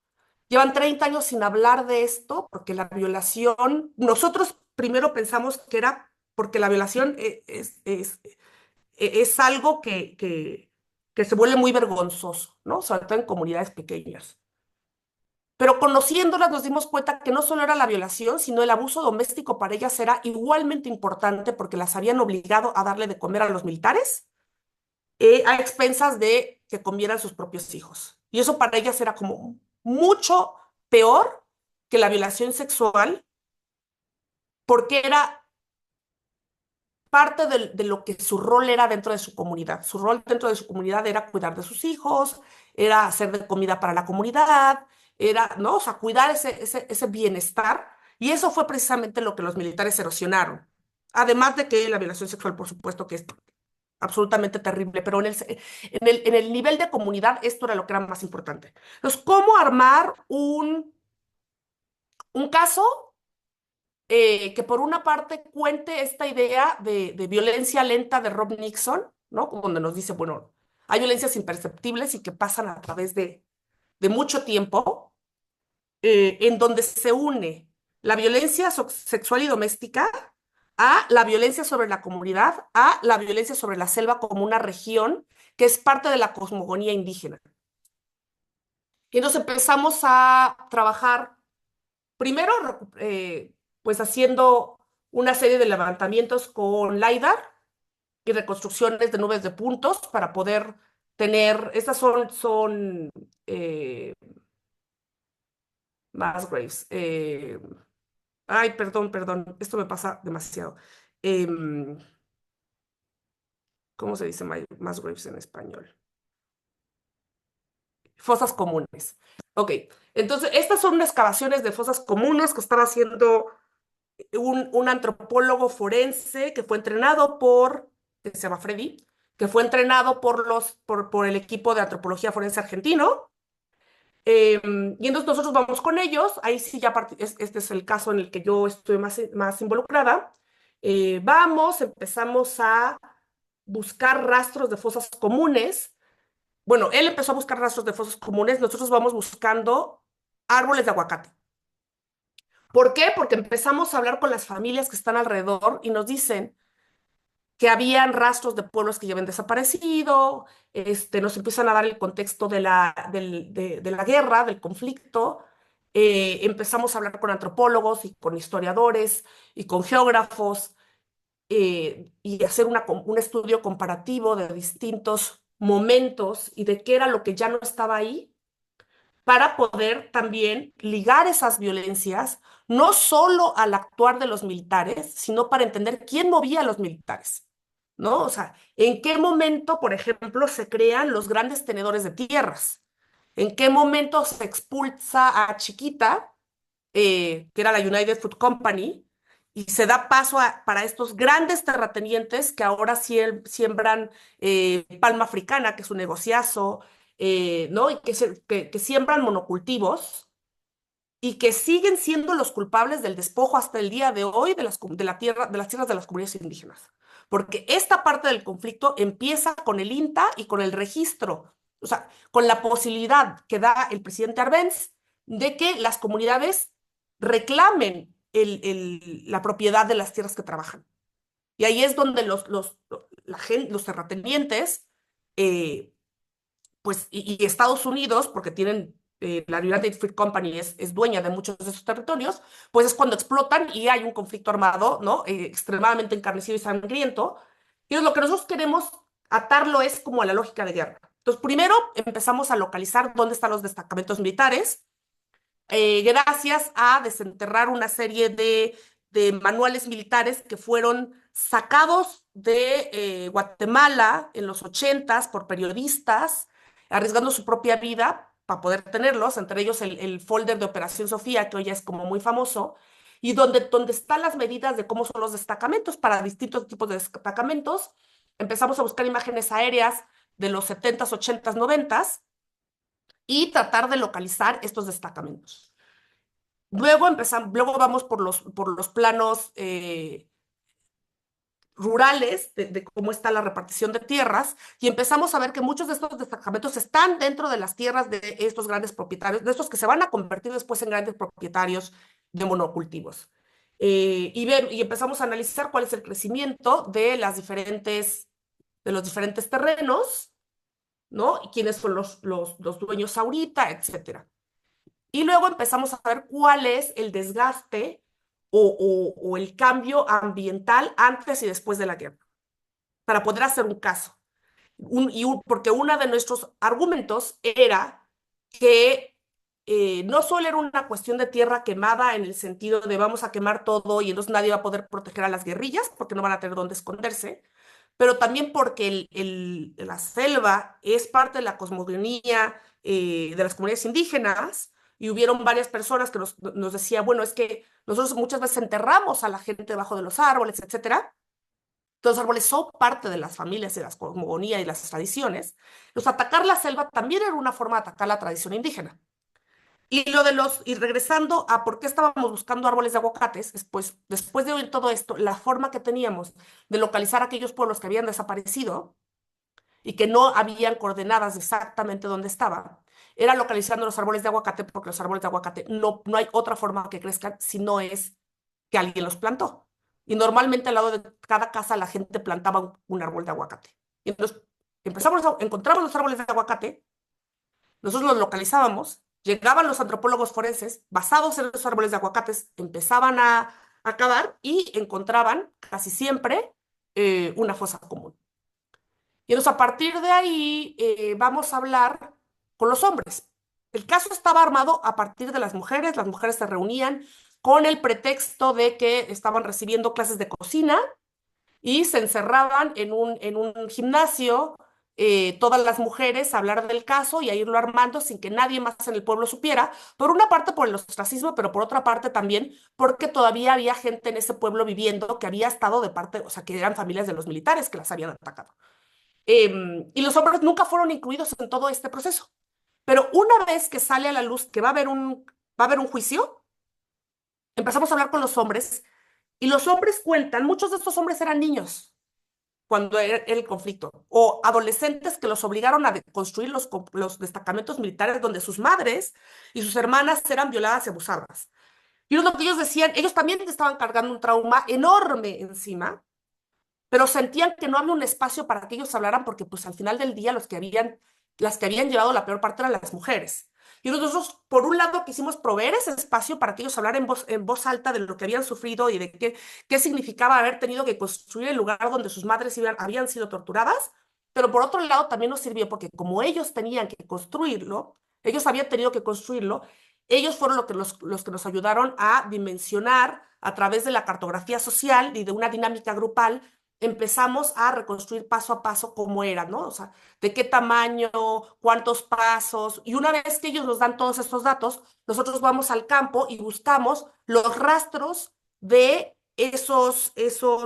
Llevan 30 años sin hablar de esto porque la violación, nosotros primero pensamos que era porque la violación es algo que se vuelve muy vergonzoso, ¿no? Sobre todo en comunidades pequeñas. Pero conociéndolas nos dimos cuenta que no solo era la violación, sino el abuso doméstico para ellas era igualmente importante porque las habían obligado a darle de comer a los militares a expensas de que comieran sus propios hijos. Y eso para ellas era como mucho peor que la violación sexual porque era parte de lo que su rol era dentro de su comunidad. Su rol dentro de su comunidad era cuidar de sus hijos, era hacer de comida para la comunidad, era, ¿no? O sea, cuidar ese bienestar. Y eso fue precisamente lo que los militares erosionaron. Además de que la violación sexual, por supuesto, que es absolutamente terrible, pero en el nivel de comunidad esto era lo que era más importante. Entonces, ¿cómo armar un caso que por una parte cuente esta idea de violencia lenta de Rob Nixon, ¿no? Donde nos dice, bueno, hay violencias imperceptibles y que pasan a través de mucho tiempo, en donde se une la violencia sexual y doméstica a la violencia sobre la comunidad, a la violencia sobre la selva como una región que es parte de la cosmogonía indígena. Y entonces empezamos a trabajar primero, pues haciendo una serie de levantamientos con LiDAR y reconstrucciones de nubes de puntos para poder tener, estas son eh, Musgraves. Ay, perdón, esto me pasa demasiado. Em, ¿Cómo se dice Musgraves en español? Fosas comunes. Ok, entonces estas son excavaciones de fosas comunes que estaba haciendo un antropólogo forense que fue entrenado que se llama Freddy, que fue entrenado por el equipo de antropología forense argentino. Y entonces nosotros vamos con ellos, ahí sí ya este es el caso en el que yo estoy más involucrada. Vamos, empezamos a buscar rastros de fosas comunes. Bueno, él empezó a buscar rastros de fosas comunes, nosotros vamos buscando árboles de aguacate. ¿Por qué? Porque empezamos a hablar con las familias que están alrededor y nos dicen que habían rastros de pueblos que ya habían desaparecido, nos empiezan a dar el contexto de la guerra, del conflicto. Empezamos a hablar con antropólogos y con historiadores y con geógrafos y hacer un estudio comparativo de distintos momentos y de qué era lo que ya no estaba ahí para poder también ligar esas violencias, no solo al actuar de los militares, sino para entender quién movía a los militares, ¿no? O sea, en qué momento, por ejemplo, se crean los grandes tenedores de tierras, en qué momento se expulsa a Chiquita, que era la United Fruit Company, y se da paso para estos grandes terratenientes que ahora siembran palma africana, que es un negociazo, ¿no? Y que siembran monocultivos y que siguen siendo los culpables del despojo hasta el día de hoy de las tierras de las comunidades indígenas. Porque esta parte del conflicto empieza con el INTA y con el registro, o sea, con la posibilidad que da el presidente Arbenz de que las comunidades reclamen la propiedad de las tierras que trabajan. Y ahí es donde los terratenientes eh, pues, y Estados Unidos, porque tienen, la United Fruit Company es dueña de muchos de esos territorios, pues es cuando explotan y hay un conflicto armado, ¿no? Extremadamente encarnecido y sangriento. Y lo que nosotros queremos atarlo es como a la lógica de guerra. Entonces, primero empezamos a localizar dónde están los destacamentos militares, gracias a desenterrar una serie de manuales militares que fueron sacados de Guatemala en los ochentas por periodistas, arriesgando su propia vida para poder tenerlos, entre ellos el folder de Operación Sofía, que hoy ya es como muy famoso, y donde están las medidas de cómo son los destacamentos para distintos tipos de destacamentos. Empezamos a buscar imágenes aéreas de los setentas, ochentas, noventas y tratar de localizar estos destacamentos. Luego vamos por los planos rurales de cómo está la repartición de tierras y empezamos a ver que muchos de estos destacamentos están dentro de las tierras de estos grandes propietarios, de estos que se van a convertir después en grandes propietarios de monocultivos. Y empezamos a analizar cuál es el crecimiento de los diferentes terrenos, ¿no? Y quiénes son los dueños ahorita, etcétera. Y luego empezamos a ver cuál es el desgaste o el cambio ambiental antes y después de la guerra, para poder hacer un caso. Porque uno de nuestros argumentos era que no solo era una cuestión de tierra quemada en el sentido de vamos a quemar todo y entonces nadie va a poder proteger a las guerrillas porque no van a tener dónde esconderse, pero también porque la selva es parte de la cosmogonía de las comunidades indígenas y hubieron varias personas que nos decían, bueno, es que nosotros muchas veces enterramos a la gente debajo de los árboles, etcétera. Los árboles son parte de las familias, de la cosmogonía y las tradiciones. Entonces, atacar la selva también era una forma de atacar la tradición indígena. Y regresando a por qué estábamos buscando árboles de aguacates, después de oír todo esto, la forma que teníamos de localizar aquellos pueblos que habían desaparecido y que no habían coordenadas exactamente dónde estaban, era localizando los árboles de aguacate, porque los árboles de aguacate no hay otra forma que crezcan si no es que alguien los plantó. Y normalmente al lado de cada casa la gente plantaba un árbol de aguacate. Y entonces encontramos los árboles de aguacate, nosotros los localizábamos Llegaban los antropólogos forenses, basados en los árboles de aguacates, empezaban a cavar y encontraban casi siempre una fosa común. Y entonces a partir de ahí vamos a hablar con los hombres. El caso estaba armado a partir de las mujeres se reunían con el pretexto de que estaban recibiendo clases de cocina y se encerraban en un gimnasio, todas las mujeres a hablar del caso y a irlo armando sin que nadie más en el pueblo supiera, por una parte por el ostracismo, pero por otra parte también porque todavía había gente en ese pueblo viviendo que había estado de parte, o sea, que eran familias de los militares que las habían atacado. Y los hombres nunca fueron incluidos en todo este proceso. Pero una vez que sale a la luz que va a haber un juicio, empezamos a hablar con los hombres y los hombres cuentan, muchos de estos hombres eran niños cuando era el conflicto, o adolescentes que los obligaron a construir los destacamentos militares donde sus madres y sus hermanas eran violadas y abusadas. Y lo que ellos decían, ellos también estaban cargando un trauma enorme encima, pero sentían que no había un espacio para que ellos hablaran porque pues al final del día las que habían llevado la peor parte eran las mujeres. Y nosotros, por un lado, quisimos proveer ese espacio para que ellos hablaran en voz alta de lo que habían sufrido y de qué significaba haber tenido que construir el lugar donde sus madres habían sido torturadas, pero por otro lado también nos sirvió porque como ellos tenían que construirlo, ellos habían tenido que construirlo, ellos fueron los que nos ayudaron a dimensionar a través de la cartografía social y de una dinámica grupal empezamos a reconstruir paso a paso cómo era, ¿no? O sea, de qué tamaño, cuántos pasos. Y una vez que ellos nos dan todos estos datos, nosotros vamos al campo y buscamos los rastros de esos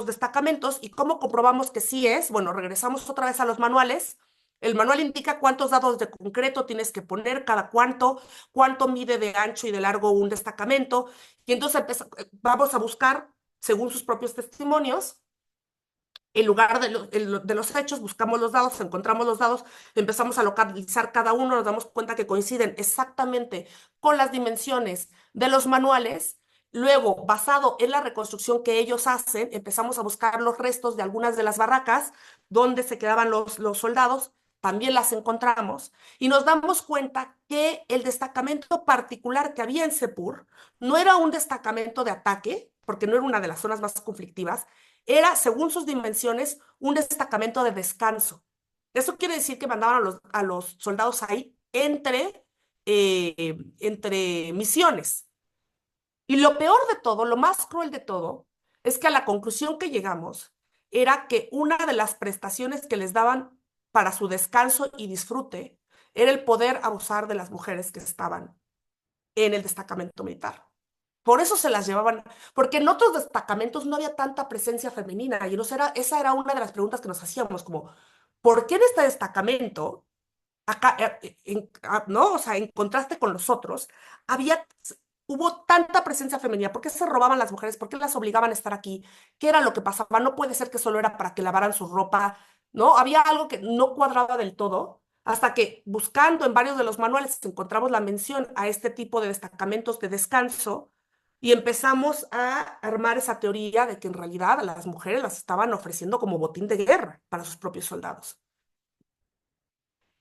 destacamentos y cómo comprobamos que sí es. Bueno, regresamos otra vez a los manuales. El manual indica cuántos dados de concreto tienes que poner, cada cuánto mide de ancho y de largo un destacamento. Y entonces vamos a buscar, según sus propios testimonios, en lugar de los hechos, buscamos los dados, encontramos los dados, empezamos a localizar cada uno, nos damos cuenta que coinciden exactamente con las dimensiones de los manuales. Luego, basado en la reconstrucción que ellos hacen, empezamos a buscar los restos de algunas de las barracas donde se quedaban los soldados, también las encontramos y nos damos cuenta que el destacamento particular que había en Sepur no era un destacamento de ataque, porque no era una de las zonas más conflictivas, era, según sus dimensiones, un destacamento de descanso. Eso quiere decir que mandaban a los soldados ahí entre misiones. Y lo peor de todo, lo más cruel de todo, es que a la conclusión que llegamos era que una de las prestaciones que les daban para su descanso y disfrute era el poder abusar de las mujeres que estaban en el destacamento militar. Por eso se las llevaban, porque en otros destacamentos no había tanta presencia femenina. Y esa era una de las preguntas que nos hacíamos, como, ¿por qué en este destacamento, acá, ¿no? O sea, en contraste con los otros, había, hubo tanta presencia femenina? ¿Por qué se robaban las mujeres? ¿Por qué las obligaban a estar aquí? ¿Qué era lo que pasaba? No puede ser que solo era para que lavaran su ropa, ¿no? Había algo que no cuadraba del todo. Hasta que buscando en varios de los manuales encontramos la mención a este tipo de destacamentos de descanso y empezamos a armar esa teoría de que en realidad a las mujeres las estaban ofreciendo como botín de guerra para sus propios soldados.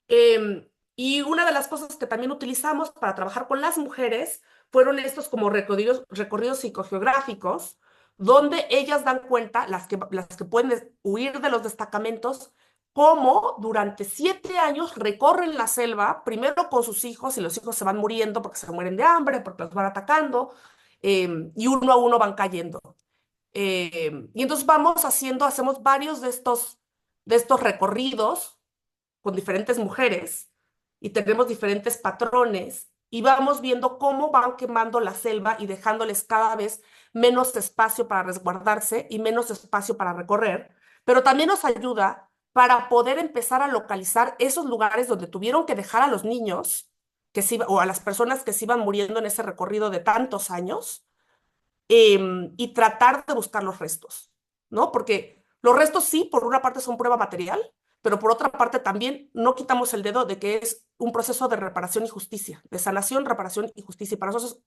Y una de las cosas que también utilizamos para trabajar con las mujeres fueron estos como recorridos psicogeográficos, donde ellas dan cuenta, las que pueden huir de los destacamentos, cómo durante 7 años recorren la selva, primero con sus hijos, y los hijos se van muriendo porque se mueren de hambre, porque los van atacando, y uno a uno van cayendo. Y entonces hacemos varios de estos recorridos con diferentes mujeres y tenemos diferentes patrones y vamos viendo cómo van quemando la selva y dejándoles cada vez menos espacio para resguardarse y menos espacio para recorrer, pero también nos ayuda para poder empezar a localizar esos lugares donde tuvieron que dejar a los niños o a las personas que se iban muriendo en ese recorrido de tantos años, y tratar de buscar los restos, ¿no? Porque los restos sí, por una parte son prueba material, pero por otra parte también no quitamos el dedo de que es un proceso de reparación y justicia, de sanación, reparación y justicia. Y para nosotros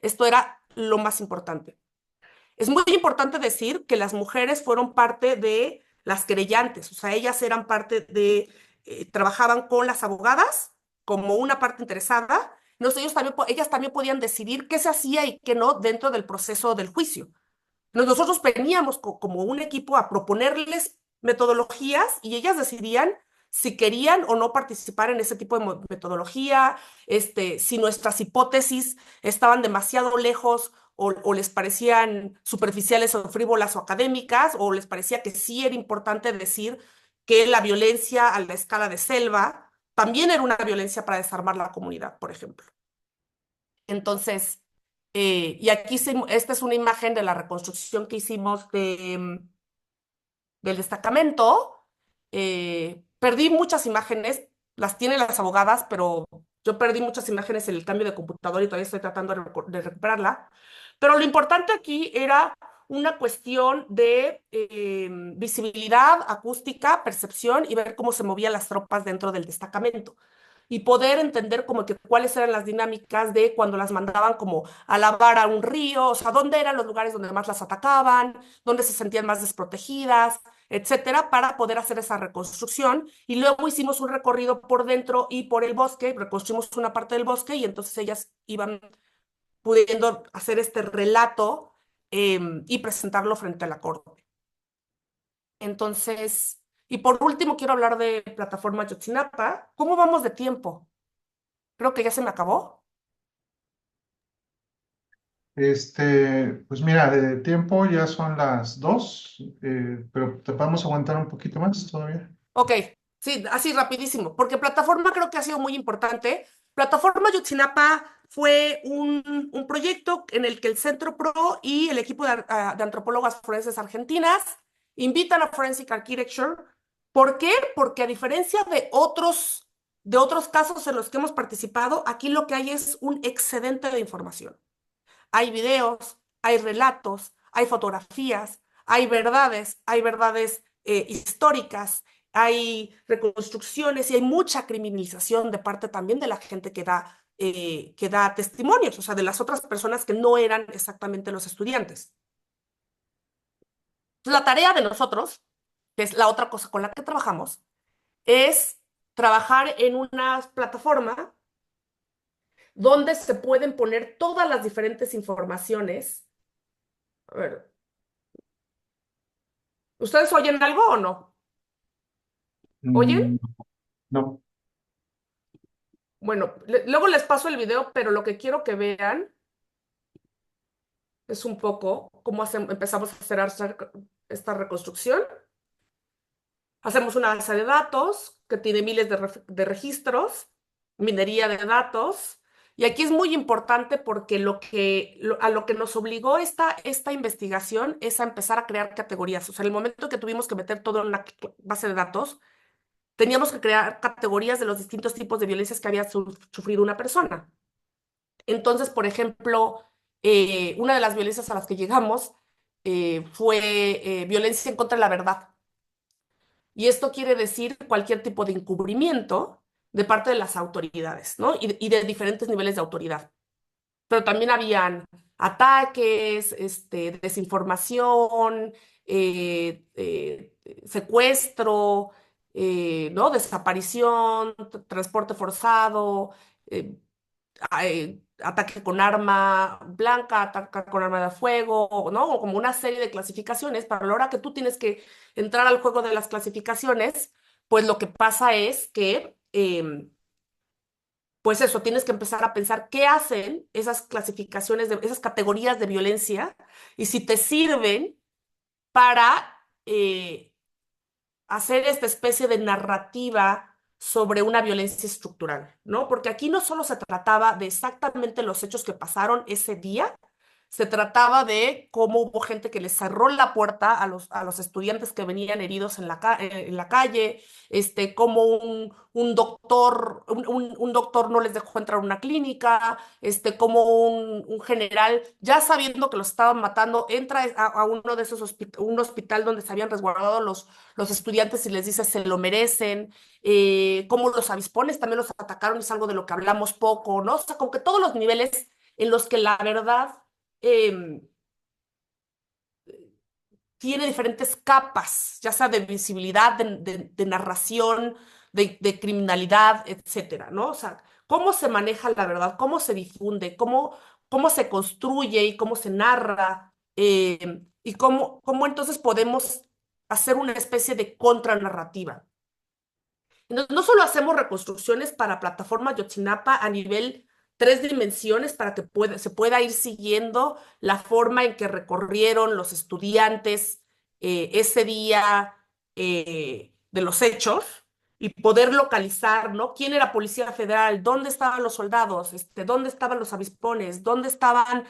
esto era lo más importante. Es muy importante decir que las mujeres fueron parte de las querellantes, o sea, ellas eran parte trabajaban con las abogadas como una parte interesada Entonces ellas también podían decidir qué se hacía y qué no dentro del proceso del juicio. Nosotros veníamos como un equipo a proponerles metodologías y ellas decidían si querían o no participar en ese tipo de metodología, si nuestras hipótesis estaban demasiado lejos o les parecían superficiales o frívolas o académicas, o les parecía que sí era importante decir que la violencia a la escala de Selva también era una violencia para desarmar la comunidad, por ejemplo. Entonces, y aquí esta es una imagen de la reconstrucción que hicimos del destacamento. Perdí muchas imágenes, las tienen las abogadas, pero yo perdí muchas imágenes en el cambio de computador y todavía estoy tratando de recuperarla. Pero lo importante aquí era una cuestión de visibilidad, acústica, percepción y ver cómo se movían las tropas dentro del destacamento y poder entender como que cuáles eran las dinámicas de cuando las mandaban como a lavar a un río, o sea, dónde eran los lugares donde más las atacaban, dónde se sentían más desprotegidas, etcétera, para poder hacer esa reconstrucción. Y luego hicimos un recorrido por dentro y por el bosque, reconstruimos una parte del bosque y entonces ellas iban pudiendo hacer este relato y presentarlo frente a la corte. Entonces, y por último quiero hablar de plataforma Yotzinapa. ¿Cómo vamos de tiempo? Creo que ya se me acabó. Pues mira, de tiempo ya son las 2, pero te podemos aguantar un poquito más todavía. Ok, sí, así rapidísimo, porque plataforma creo que ha sido muy importante. Plataforma Yotzinapa fue un proyecto en el que el Centro PRO y el equipo de antropólogas forenses argentinas invitan a Forensic Architecture. ¿Por qué? Porque a diferencia de otros casos en los que hemos participado, aquí lo que hay es un excedente de información. Hay videos, hay relatos, hay fotografías, hay verdades históricas, hay reconstrucciones y hay mucha criminalización de parte también de la gente que da testimonios, o sea, de las otras personas que no eran exactamente los estudiantes. La tarea de nosotros, que es la otra cosa con la que trabajamos, es trabajar en una plataforma donde se pueden poner todas las diferentes informaciones. A ver, ¿ustedes oyen algo o no? ¿Oyen? Mm, no. Bueno, luego les paso el video, pero lo que quiero que vean es un poco cómo empezamos a hacer esta reconstrucción. Hacemos una base de datos que tiene miles de registros, minería de datos. Y aquí es muy importante porque a lo que nos obligó esta investigación es a empezar a crear categorías. O sea, en el momento que tuvimos que meter todo en una base de datos, teníamos que crear categorías de los distintos tipos de violencias que había sufrido una persona. Entonces, por ejemplo, una de las violencias a las que llegamos fue violencia en contra de la verdad. Y esto quiere decir cualquier tipo de encubrimiento de parte de las autoridades, ¿no? Y de diferentes niveles de autoridad. Pero también habían ataques, desinformación, secuestro, ¿no? Desaparición, transporte forzado, eh, ataque con arma blanca, ataque con arma de fuego, ¿no? O como una serie de clasificaciones, pero a la hora que tú tienes que entrar al juego de las clasificaciones, pues lo que pasa es que, pues eso, tienes que empezar a pensar qué hacen esas clasificaciones, esas categorías de violencia y si te sirven para hacer esta especie de narrativa sobre una violencia estructural, ¿no? Porque aquí no solo se trataba de exactamente los hechos que pasaron ese día, se trataba de cómo hubo gente que les cerró la puerta a los estudiantes que venían heridos en la calle, cómo un doctor no les dejó entrar a una clínica, cómo un general, ya sabiendo que los estaban matando, entra a uno de esos un hospital donde se habían resguardado los estudiantes y les dice se lo merecen, cómo los avispones también los atacaron, es algo de lo que hablamos poco, ¿no? O sea, como que todos los niveles en los que la verdad eh, tiene diferentes capas, ya sea de visibilidad, de narración, de criminalidad, etcétera, ¿no? O sea, cómo se maneja la verdad, cómo se difunde, cómo se construye y cómo se narra, y cómo entonces podemos hacer una especie de contranarrativa. Entonces, no solo hacemos reconstrucciones para plataforma Yotzinapa a nivel 3 dimensiones para que se pueda ir siguiendo la forma en que recorrieron los estudiantes ese día de los hechos y poder localizar, ¿no? ¿Quién era Policía Federal? ¿Dónde estaban los soldados? ¿Dónde estaban los avispones? ¿Dónde estaban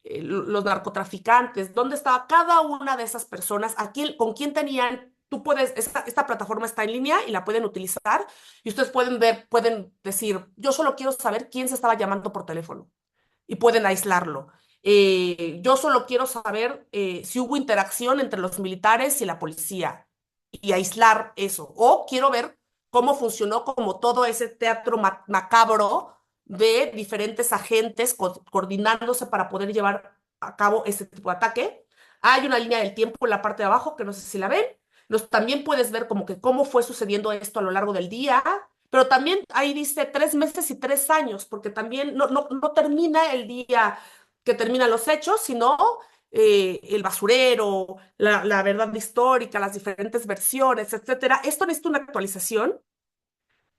los narcotraficantes? ¿Dónde estaba cada una de esas personas? ¿Con quién tenían? Tú puedes, esta plataforma está en línea y la pueden utilizar y ustedes pueden ver, pueden decir, yo solo quiero saber quién se estaba llamando por teléfono y pueden aislarlo. Yo solo quiero saber si hubo interacción entre los militares y la policía y aislar eso. O quiero ver cómo funcionó como todo ese teatro macabro de diferentes agentes coordinándose para poder llevar a cabo ese tipo de ataque. Hay una línea del tiempo en la parte de abajo, que no sé si la ven. También puedes ver como que cómo fue sucediendo esto a lo largo del día, pero también ahí dice 3 meses y 3 años, porque también no termina el día que terminan los hechos, sino el basurero, la verdad histórica, las diferentes versiones, etcétera. Esto necesita una actualización,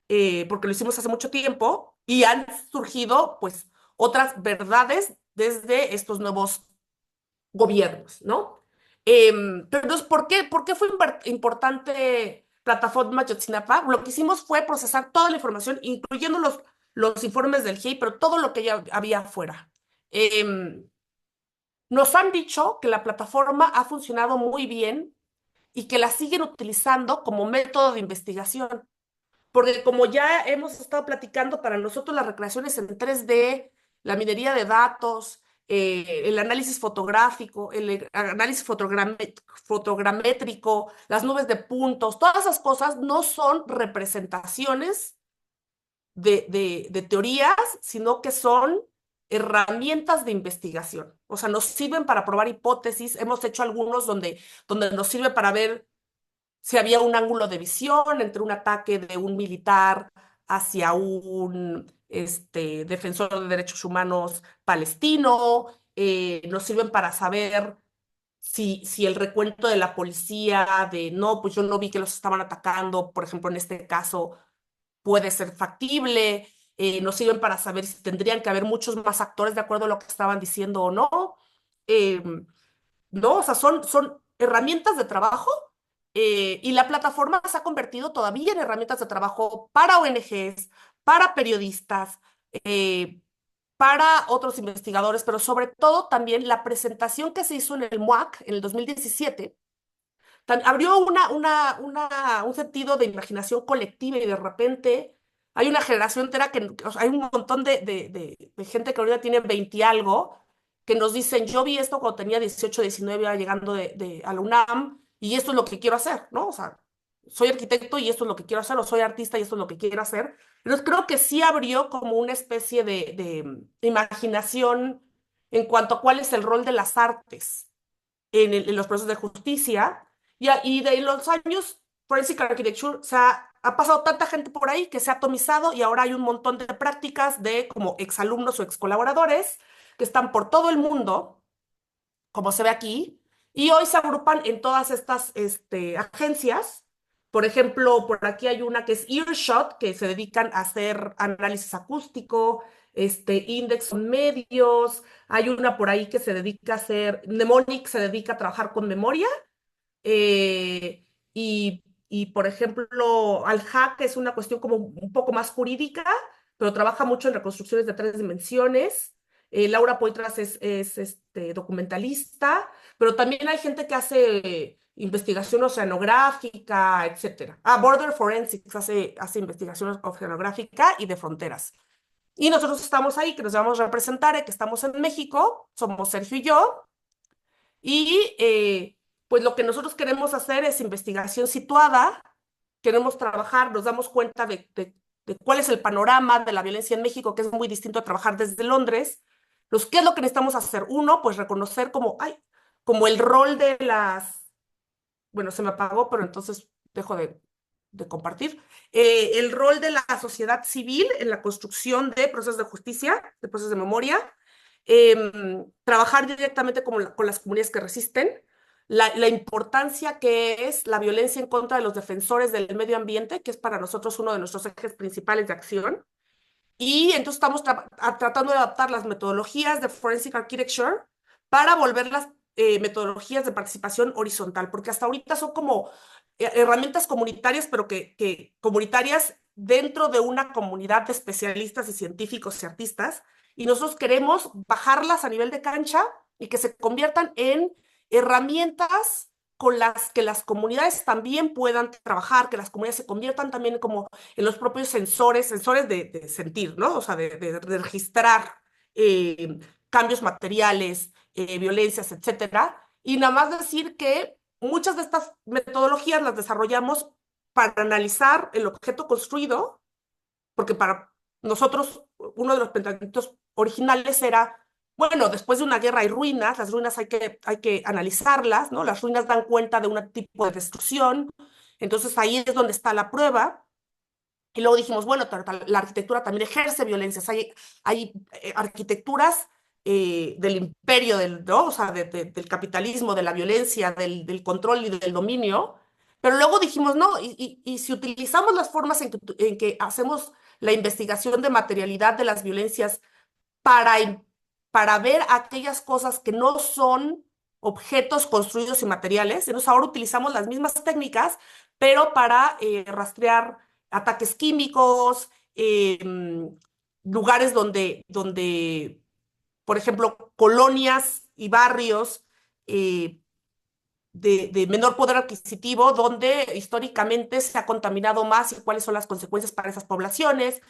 porque lo hicimos hace mucho tiempo y han surgido, pues, otras verdades desde estos nuevos gobiernos, ¿no? Pero entonces, ¿por qué fue importante plataforma Yotzinapa? Lo que hicimos fue procesar toda la información, incluyendo los informes del GIEI, pero todo lo que ya había afuera. Em, Nos han dicho que la plataforma ha funcionado muy bien y que la siguen utilizando como método de investigación. Porque como ya hemos estado platicando, para nosotros las recreaciones en 3D, la minería de datos, el análisis fotográfico, el análisis fotogramétrico, las nubes de puntos, todas esas cosas no son representaciones de teorías, sino que son herramientas de investigación. O sea, nos sirven para probar hipótesis. Hemos hecho algunos donde nos sirve para ver si había un ángulo de visión entre un ataque de un militar hacia un defensor de derechos humanos palestino. Nos sirven para saber si el recuento de la policía de no, pues yo no vi que los estaban atacando, por ejemplo, en este caso, puede ser factible. Nos sirven para saber si tendrían que haber muchos más actores de acuerdo a lo que estaban diciendo o no. Eh, ¿No? O sea, son herramientas de trabajo, y la plataforma se ha convertido todavía en herramientas de trabajo para ONGs, para periodistas, eh, para otros investigadores, pero sobre todo también la presentación que se hizo en el MUAC en el 2017 abrió un sentido de imaginación colectiva y de repente hay una generación entera o sea, hay un montón de gente que ahorita tiene 20 y algo que nos dicen, yo vi esto cuando tenía 18, 19, iba llegando a la UNAM y esto es lo que quiero hacer, ¿no? O sea, soy arquitecto y esto es lo que quiero hacer, o soy artista y esto es lo que quiero hacer. Entonces creo que sí abrió como una especie de imaginación en cuanto a cuál es el rol de las artes en los procesos de justicia. Y de los años, Forensic Architecture, ha pasado tanta gente por ahí que se ha atomizado y ahora hay un montón de prácticas de como exalumnos o excolaboradores que están por todo el mundo, como se ve aquí, y hoy se agrupan en todas estas agencias. Por ejemplo, por aquí hay una que es Earshot, que se dedican a hacer análisis acústico, Index son medios, hay una por ahí que se dedica a hacer, Mnemonic se dedica a trabajar con memoria, eh, por ejemplo, Al-Haq es una cuestión como un poco más jurídica, pero trabaja mucho en reconstrucciones de 3 dimensiones. Laura Poitras es documentalista, pero también hay gente que hace investigación oceanográfica, etcétera. Border Forensics hace investigación oceanográfica y de fronteras. Y nosotros estamos ahí, que nos vamos a representar, que estamos en México, somos Sergio y yo, y pues lo que nosotros queremos hacer es investigación situada, queremos trabajar, nos damos cuenta de cuál es el panorama de la violencia en México, que es muy distinto a trabajar desde Londres. ¿Qué es lo que necesitamos hacer? Uno, pues reconocer como el rol de bueno, se me apagó, pero entonces dejo de de compartir. El rol de la sociedad civil en la construcción de procesos de justicia, de procesos de memoria, trabajar directamente con las comunidades que resisten, la importancia que es la violencia en contra de los defensores del medio ambiente, que es para nosotros uno de nuestros ejes principales de acción. Y entonces estamos tratando de adaptar las metodologías de Forensic Architecture para volverlas metodologías de participación horizontal, porque hasta ahorita son como herramientas comunitarias, pero que comunitarias dentro de una comunidad de especialistas y científicos y artistas, y nosotros queremos bajarlas a nivel de cancha y que se conviertan en herramientas con las que las comunidades también puedan trabajar, que las comunidades se conviertan también como en los propios sensores de sentir, ¿no? O sea, de registrar cambios materiales, violencias, etcétera. Y nada más decir que muchas de estas metodologías las desarrollamos para analizar el objeto construido, porque para nosotros uno de los planteamientos originales era, bueno, después de una guerra hay ruinas, las ruinas hay que analizarlas, ¿no? Las ruinas dan cuenta de un tipo de destrucción, entonces ahí es donde está la prueba. Y luego dijimos, bueno, la arquitectura también ejerce violencias. Hay arquitecturas del imperio, ¿no? O sea, del capitalismo, de la violencia, del control y del dominio. Pero luego dijimos, no, y si utilizamos las formas en que hacemos la investigación de materialidad de las violencias para, para ver aquellas cosas que no son objetos construidos y materiales. Entonces ahora utilizamos las mismas técnicas, pero para rastrear ataques químicos, lugares donde, por ejemplo, colonias y barrios de menor poder adquisitivo, donde históricamente se ha contaminado más y cuáles son las consecuencias para esas poblaciones.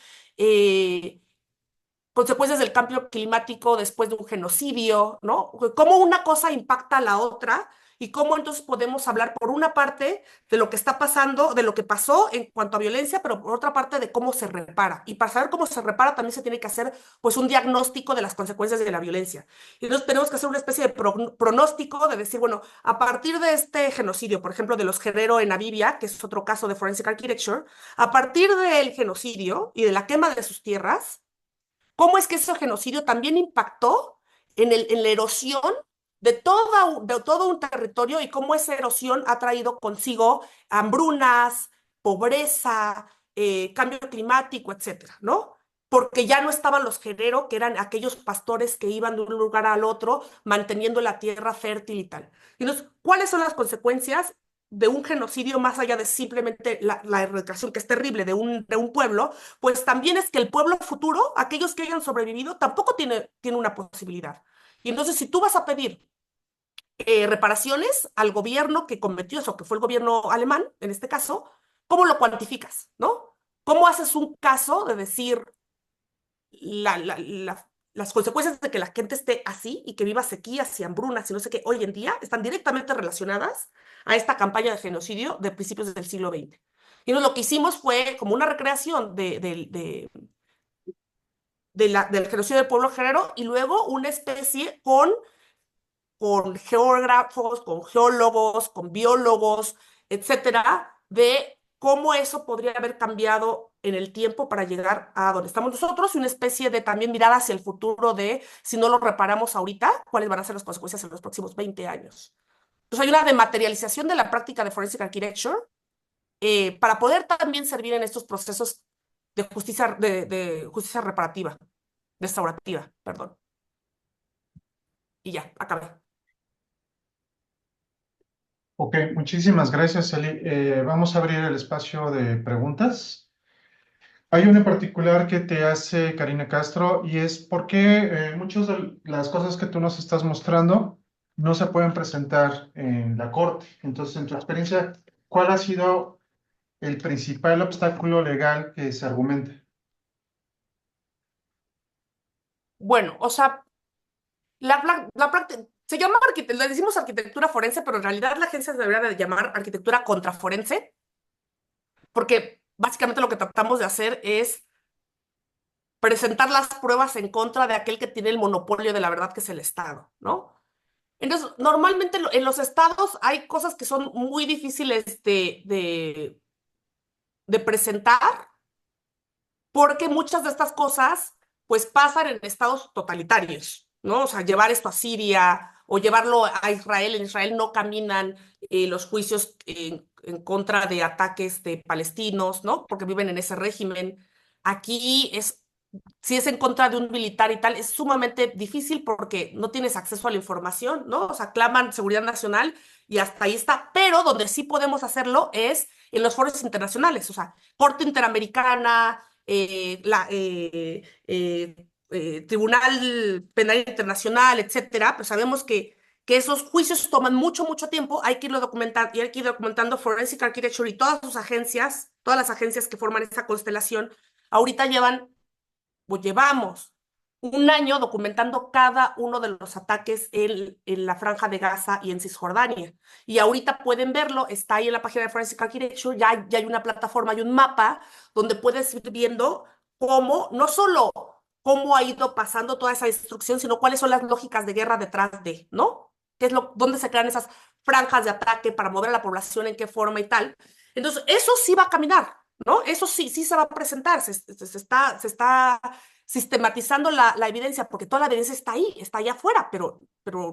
Consecuencias del cambio climático después de un genocidio, ¿no? Cómo una cosa impacta a la otra y cómo entonces podemos hablar por una parte de lo que está pasando, de lo que pasó en cuanto a violencia, pero por otra parte de cómo se repara. Y para saber cómo se repara también se tiene que hacer pues un diagnóstico de las consecuencias de la violencia. Y entonces tenemos que hacer una especie de pronóstico de decir, bueno, a partir de este genocidio, por ejemplo, de los Herero en Namibia, que es otro caso de Forensic Architecture, a partir del genocidio y de la quema de sus tierras, cómo es que ese genocidio también impactó en la erosión de todo un territorio y cómo esa erosión ha traído consigo hambrunas, pobreza, cambio climático, etcétera, ¿no? Porque ya no estaban los guerreros, que eran aquellos pastores que iban de un lugar al otro manteniendo la tierra fértil y tal. Y entonces, ¿cuáles son las consecuencias de un genocidio más allá de simplemente la erradicación, que es terrible, de un pueblo? Pues también es que el pueblo futuro, aquellos que hayan sobrevivido, tampoco tiene una posibilidad. Y entonces, si tú vas a pedir reparaciones al gobierno que cometió eso, que fue el gobierno alemán, en este caso, ¿cómo lo cuantificas, no? ¿Cómo haces un caso de decir las consecuencias de que la gente esté así y que viva sequías y hambrunas y no sé qué, hoy en día están directamente relacionadas a esta campaña de genocidio de principios del siglo XX? Y lo que hicimos fue como una recreación del genocidio del pueblo guerrero y luego una especie con geógrafos, con geólogos, con biólogos, etcétera, de cómo eso podría haber cambiado en el tiempo para llegar a donde estamos nosotros y una especie de también mirada hacia el futuro de si no lo reparamos ahorita, cuáles van a ser las consecuencias en los próximos 20 años. Entonces hay una dematerialización de la práctica de Forensic Architecture para poder también servir en estos procesos de justicia reparativa, restaurativa, perdón. Y ya, acabé. Ok, muchísimas gracias, Eli. Vamos a abrir el espacio de preguntas. Hay una en particular que te hace Karina Castro y es por qué muchas de las cosas que tú nos estás mostrando no se pueden presentar en la corte. Entonces, en tu experiencia, ¿cuál ha sido el principal obstáculo legal que se argumenta? Bueno, o sea, la práctica, se llama le decimos arquitectura forense, pero en realidad la agencia se debería de llamar arquitectura contraforense, porque básicamente lo que tratamos de hacer es presentar las pruebas en contra de aquel que tiene el monopolio de la verdad, que es el Estado, ¿no? Entonces, normalmente en los estados hay cosas que son muy difíciles de presentar porque muchas de estas cosas pues pasan en estados totalitarios, ¿no? O sea, llevar esto a Siria o llevarlo a Israel. En Israel no caminan los juicios en contra de ataques de palestinos, ¿no? Porque viven en ese régimen. Aquí es, si es en contra de un militar y tal, es sumamente difícil porque no tienes acceso a la información, ¿no? O sea, claman seguridad nacional y hasta ahí está. Pero donde sí podemos hacerlo es en los foros internacionales, o sea, Corte Interamericana, Tribunal Penal Internacional, etcétera, pues sabemos que esos juicios toman mucho, mucho tiempo, hay que irlo documentando, y hay que ir documentando Forensic Architecture y todas sus agencias, todas las agencias que forman esa constelación, ahorita llevan pues llevamos un año documentando cada uno de los ataques en la Franja de Gaza y en Cisjordania. Y ahorita pueden verlo, está ahí en la página de Forensic Architecture, ya hay una plataforma, hay un mapa donde puedes ir viendo cómo, no solo cómo ha ido pasando toda esa destrucción, sino cuáles son las lógicas de guerra detrás de, ¿no? ¿Qué es dónde se crean esas franjas de ataque para mover a la población, en qué forma y tal? Entonces, eso sí va a caminar, ¿no? Eso sí, sí se va a presentar, se está sistematizando la evidencia, porque toda la evidencia está ahí, está allá afuera, pero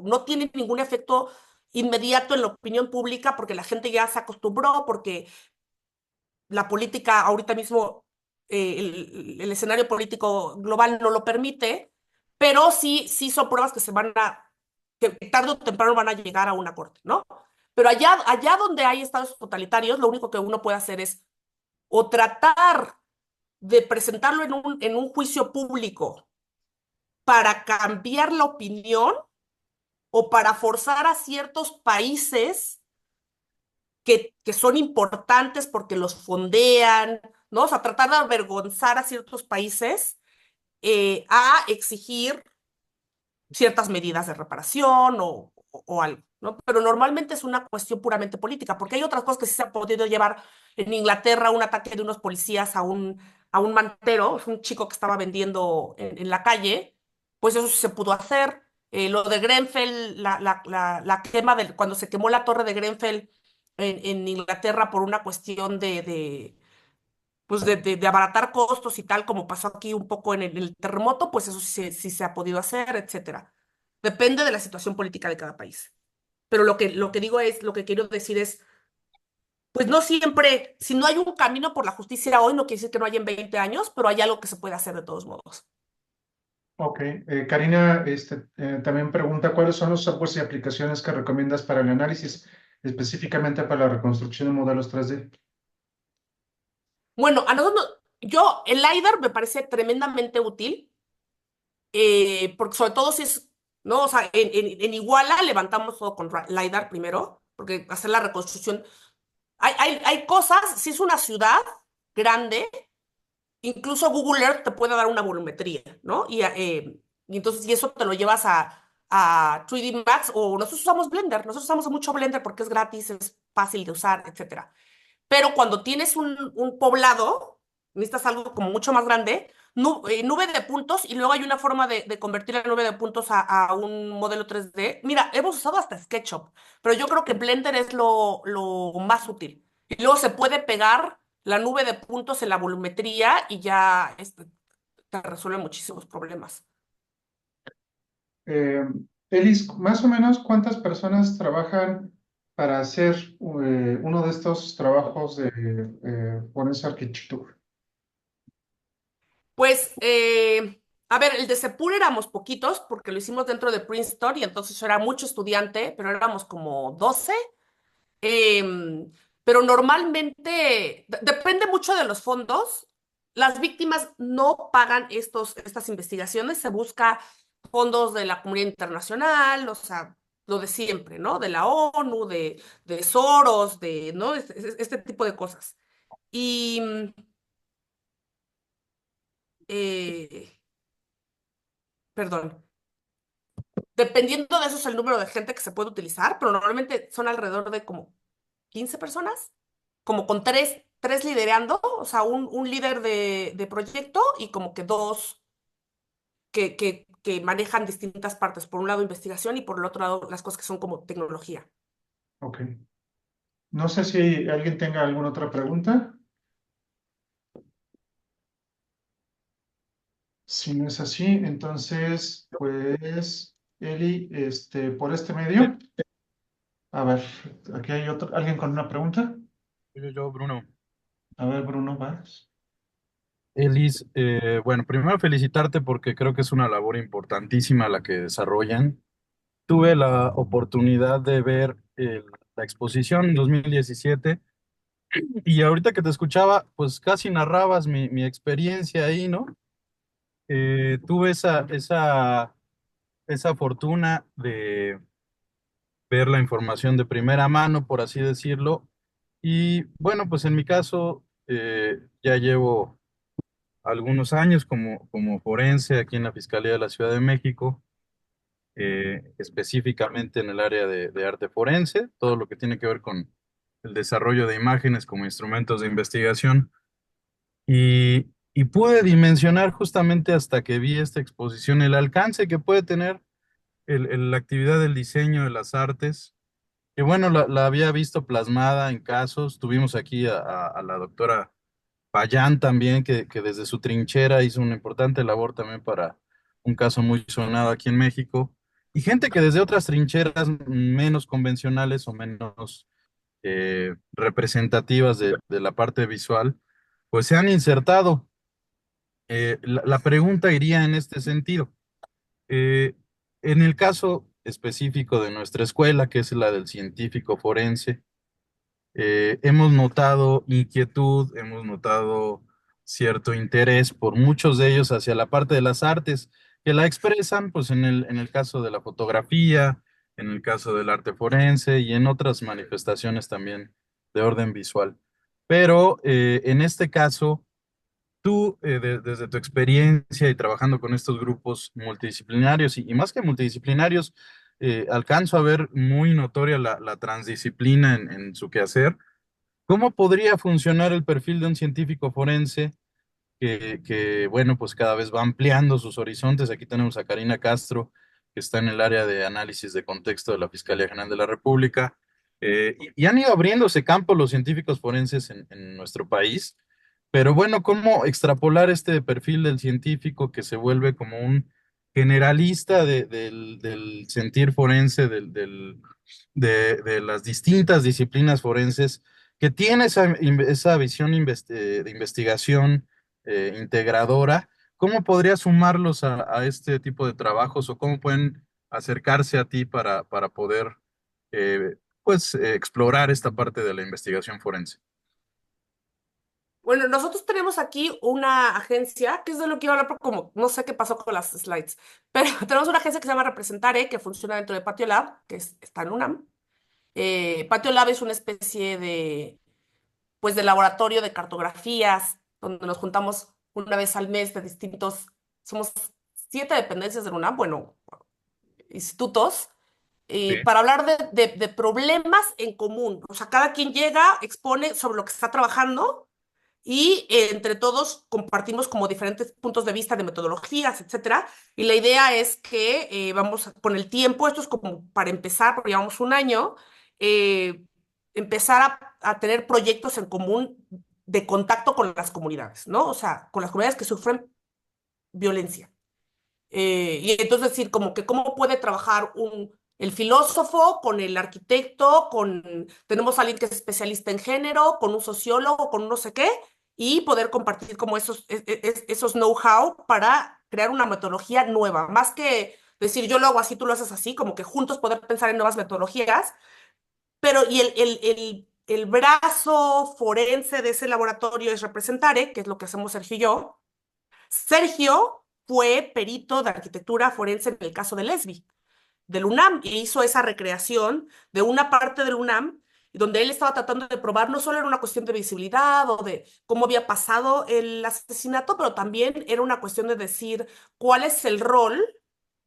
no tiene ningún efecto inmediato en la opinión pública porque la gente ya se acostumbró, porque la política ahorita mismo, el escenario político global no lo permite, pero sí, sí son pruebas que se van a, que tarde o temprano van a llegar a una corte, ¿no? Pero allá donde hay estados totalitarios, lo único que uno puede hacer es o tratar de presentarlo en un juicio público para cambiar la opinión o para forzar a ciertos países que son importantes porque los fondean, ¿no? O sea, tratar de avergonzar a ciertos países a exigir ciertas medidas de reparación o algo, ¿no? Pero normalmente es una cuestión puramente política, porque hay otras cosas que sí se han podido llevar en Inglaterra, un ataque de unos policías a un mantero, un chico que estaba vendiendo en la calle, pues eso sí se pudo hacer. Lo de Grenfell, la quema cuando se quemó la torre de Grenfell en Inglaterra por una cuestión pues de abaratar costos y tal, como pasó aquí un poco en el terremoto, pues eso sí se ha podido hacer, etcétera. Depende de la situación política de cada país. Pero lo que digo es, lo que quiero decir es, pues no siempre, si no hay un camino por la justicia hoy, no quiere decir que no haya en 20 años, pero hay algo que se puede hacer de todos modos. Ok, Karina también pregunta cuáles son los softwares y aplicaciones que recomiendas para el análisis, específicamente para la reconstrucción de modelos 3D. Bueno, a nosotros, el LiDAR me parece tremendamente útil, porque sobre todo si es, ¿no? O sea, en Iguala levantamos todo con LiDAR primero, porque hacer la reconstrucción. Hay cosas, si es una ciudad grande, incluso Google Earth te puede dar una volumetría, ¿no? Y entonces, y eso te lo llevas a 3D Max o nosotros usamos Blender, nosotros usamos mucho Blender porque es gratis, es fácil de usar, etcétera. Pero cuando tienes un poblado, necesitas algo como mucho más grande, nube de puntos, y luego hay una forma de convertir la nube de puntos a un modelo 3D. Mira, hemos usado hasta SketchUp, pero yo creo que Blender es lo más útil. Y luego se puede pegar la nube de puntos en la volumetría y ya te resuelve muchísimos problemas. Eh, Elis, más o menos, ¿cuántas personas trabajan para hacer uno de estos trabajos de Forense Architecture? Pues, a ver, el de Sepur éramos poquitos porque lo hicimos dentro de Princeton y entonces yo era mucho estudiante, pero éramos como 12. Pero normalmente depende mucho de los fondos. Las víctimas no pagan estas investigaciones, se busca fondos de la comunidad internacional, o sea, lo de siempre, ¿no? De la ONU, de Soros, ¿no? Este tipo de cosas. Y, eh, perdón, dependiendo de eso es el número de gente que se puede utilizar, pero normalmente son alrededor de como 15 personas, como con tres liderando, o sea, un líder de proyecto y como que dos que manejan distintas partes. Por un lado, investigación y por el otro lado, las cosas que son como tecnología. Ok. No sé si alguien tenga alguna otra pregunta. Si no es así, entonces, pues, Eli, por este medio, a ver, aquí hay otro, alguien con una pregunta. Yo, Bruno. A ver, Bruno, vas. Elis, bueno, primero felicitarte porque creo que es una labor importantísima la que desarrollan. Tuve la oportunidad de ver la exposición en 2017 y ahorita que te escuchaba, pues casi narrabas mi experiencia ahí, ¿no? Tuve esa fortuna de ver la información de primera mano, por así decirlo. Y bueno, pues en mi caso, ya llevo algunos años como forense aquí en la Fiscalía de la Ciudad de México, específicamente en el área de arte forense, todo lo que tiene que ver con el desarrollo de imágenes como instrumentos de investigación. Y pude dimensionar justamente hasta que vi esta exposición el alcance que puede tener la actividad del diseño de las artes. Que bueno, la había visto plasmada en casos. Tuvimos aquí a la doctora Payán también, que desde su trinchera hizo una importante labor también para un caso muy sonado aquí en México. Y gente que desde otras trincheras menos convencionales o menos representativas de la parte visual, pues se han insertado. La pregunta iría en este sentido. Eh, en el caso específico de nuestra escuela, que es la del científico forense, hemos notado inquietud, hemos notado cierto interés por muchos de ellos hacia la parte de las artes, que la expresan pues en el caso de la fotografía, en el caso del arte forense y en otras manifestaciones también de orden visual. Pero en este caso, tú, desde tu experiencia y trabajando con estos grupos multidisciplinarios y más que multidisciplinarios, alcanzo a ver muy notoria la transdisciplina en su quehacer. ¿Cómo podría funcionar el perfil de un científico forense bueno, pues cada vez va ampliando sus horizontes? Aquí tenemos a Karina Castro, que está en el área de análisis de contexto de la Fiscalía General de la República, y han ido abriéndose campo los científicos forenses en nuestro país, pero bueno, ¿cómo extrapolar este perfil del científico que se vuelve como un generalista del sentir forense, de las distintas disciplinas forenses, que tiene esa visión de investigación integradora? ¿Cómo podría sumarlos a este tipo de trabajos o cómo pueden acercarse a ti para poder pues explorar esta parte de la investigación forense? Bueno, nosotros tenemos aquí una agencia, que es de lo que iba a hablar, porque como no sé qué pasó con las slides, pero tenemos una agencia que se llama Representare, que funciona dentro de Patio Lab, está en UNAM. Patio Lab es una especie de, pues, de laboratorio de cartografías, donde nos juntamos una vez al mes de distintos, somos 7 dependencias de UNAM, bueno, institutos, Sí. para hablar de problemas en común. O sea, cada quien llega, expone sobre lo que está trabajando y entre todos compartimos como diferentes puntos de vista de metodologías, etcétera. Y la idea es que con el tiempo, esto es como para empezar, porque llevamos un año, eh, empezar a tener proyectos en común de contacto con las comunidades, ¿no? O sea, con las comunidades que sufren violencia. Y entonces decir, como que cómo puede trabajar el filósofo con el arquitecto, tenemos a alguien que es especialista en género, con un sociólogo, con un no sé qué, y poder compartir como esos know-how para crear una metodología nueva, más que decir yo lo hago así, tú lo haces así, como que juntos poder pensar en nuevas metodologías, pero y el brazo forense de ese laboratorio es Representare, que es lo que hacemos Sergio y yo. Sergio fue perito de arquitectura forense en el caso de Lesbi, del UNAM, e hizo esa recreación de una parte del UNAM donde él estaba tratando de probar no solo era una cuestión de visibilidad o de cómo había pasado el asesinato, pero también era una cuestión de decir cuál es el rol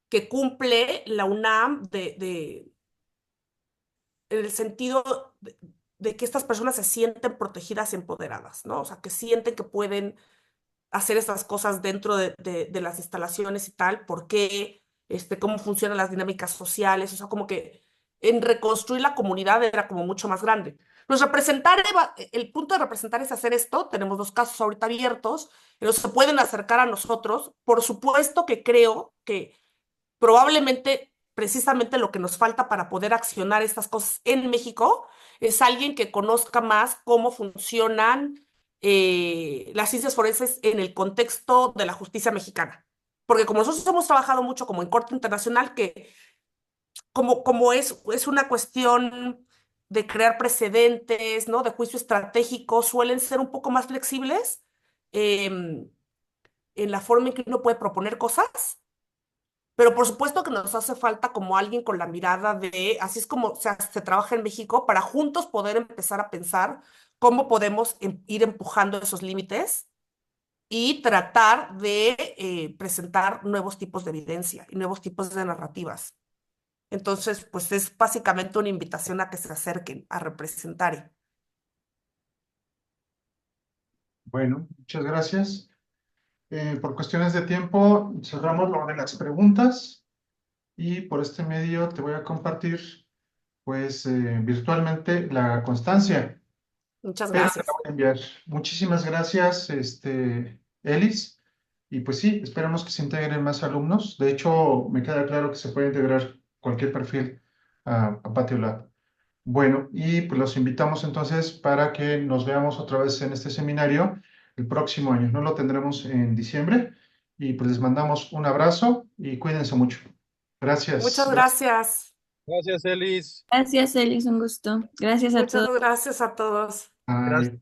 que cumple la UNAM en el sentido de que estas personas se sienten protegidas y empoderadas, ¿no? O sea, que sienten que pueden hacer estas cosas dentro de las instalaciones y tal, por qué, cómo funcionan las dinámicas sociales, o sea, como que en reconstruir la comunidad era como mucho más grande. Pues representar, el punto de representar es hacer esto. Tenemos dos casos ahorita abiertos, pero se pueden acercar a nosotros. Por supuesto que creo que probablemente precisamente lo que nos falta para poder accionar estas cosas en México es alguien que conozca más cómo funcionan las ciencias forenses en el contexto de la justicia mexicana. Porque como nosotros hemos trabajado mucho como en Corte Internacional, que como es una cuestión de crear precedentes, ¿no? De juicio estratégico, suelen ser un poco más flexibles em, en la forma en que uno puede proponer cosas. Pero por supuesto que nos hace falta como alguien con la mirada de, así es como se trabaja en México, para juntos poder empezar a pensar cómo podemos ir empujando esos límites y tratar de presentar nuevos tipos de evidencia y nuevos tipos de narrativas. Entonces, pues es básicamente una invitación a que se acerquen a representar. Bueno, muchas gracias. Por cuestiones de tiempo, cerramos lo de las preguntas y por este medio te voy a compartir, pues, virtualmente la constancia. Muchas Te la gracias. voy a enviar. Muchísimas gracias, Elis. Y pues sí, esperamos que se integren más alumnos. De hecho, me queda claro que se puede integrar cualquier perfil a Patio Lab. Bueno, y pues los invitamos entonces para que nos veamos otra vez en este seminario el próximo año. No lo tendremos en diciembre. Y pues les mandamos un abrazo y cuídense mucho. Muchas Gracias. gracias. Gracias, Elis. Gracias, Elis, un gusto. Gracias a Muchas todos. gracias a todos. Gracias. Bye.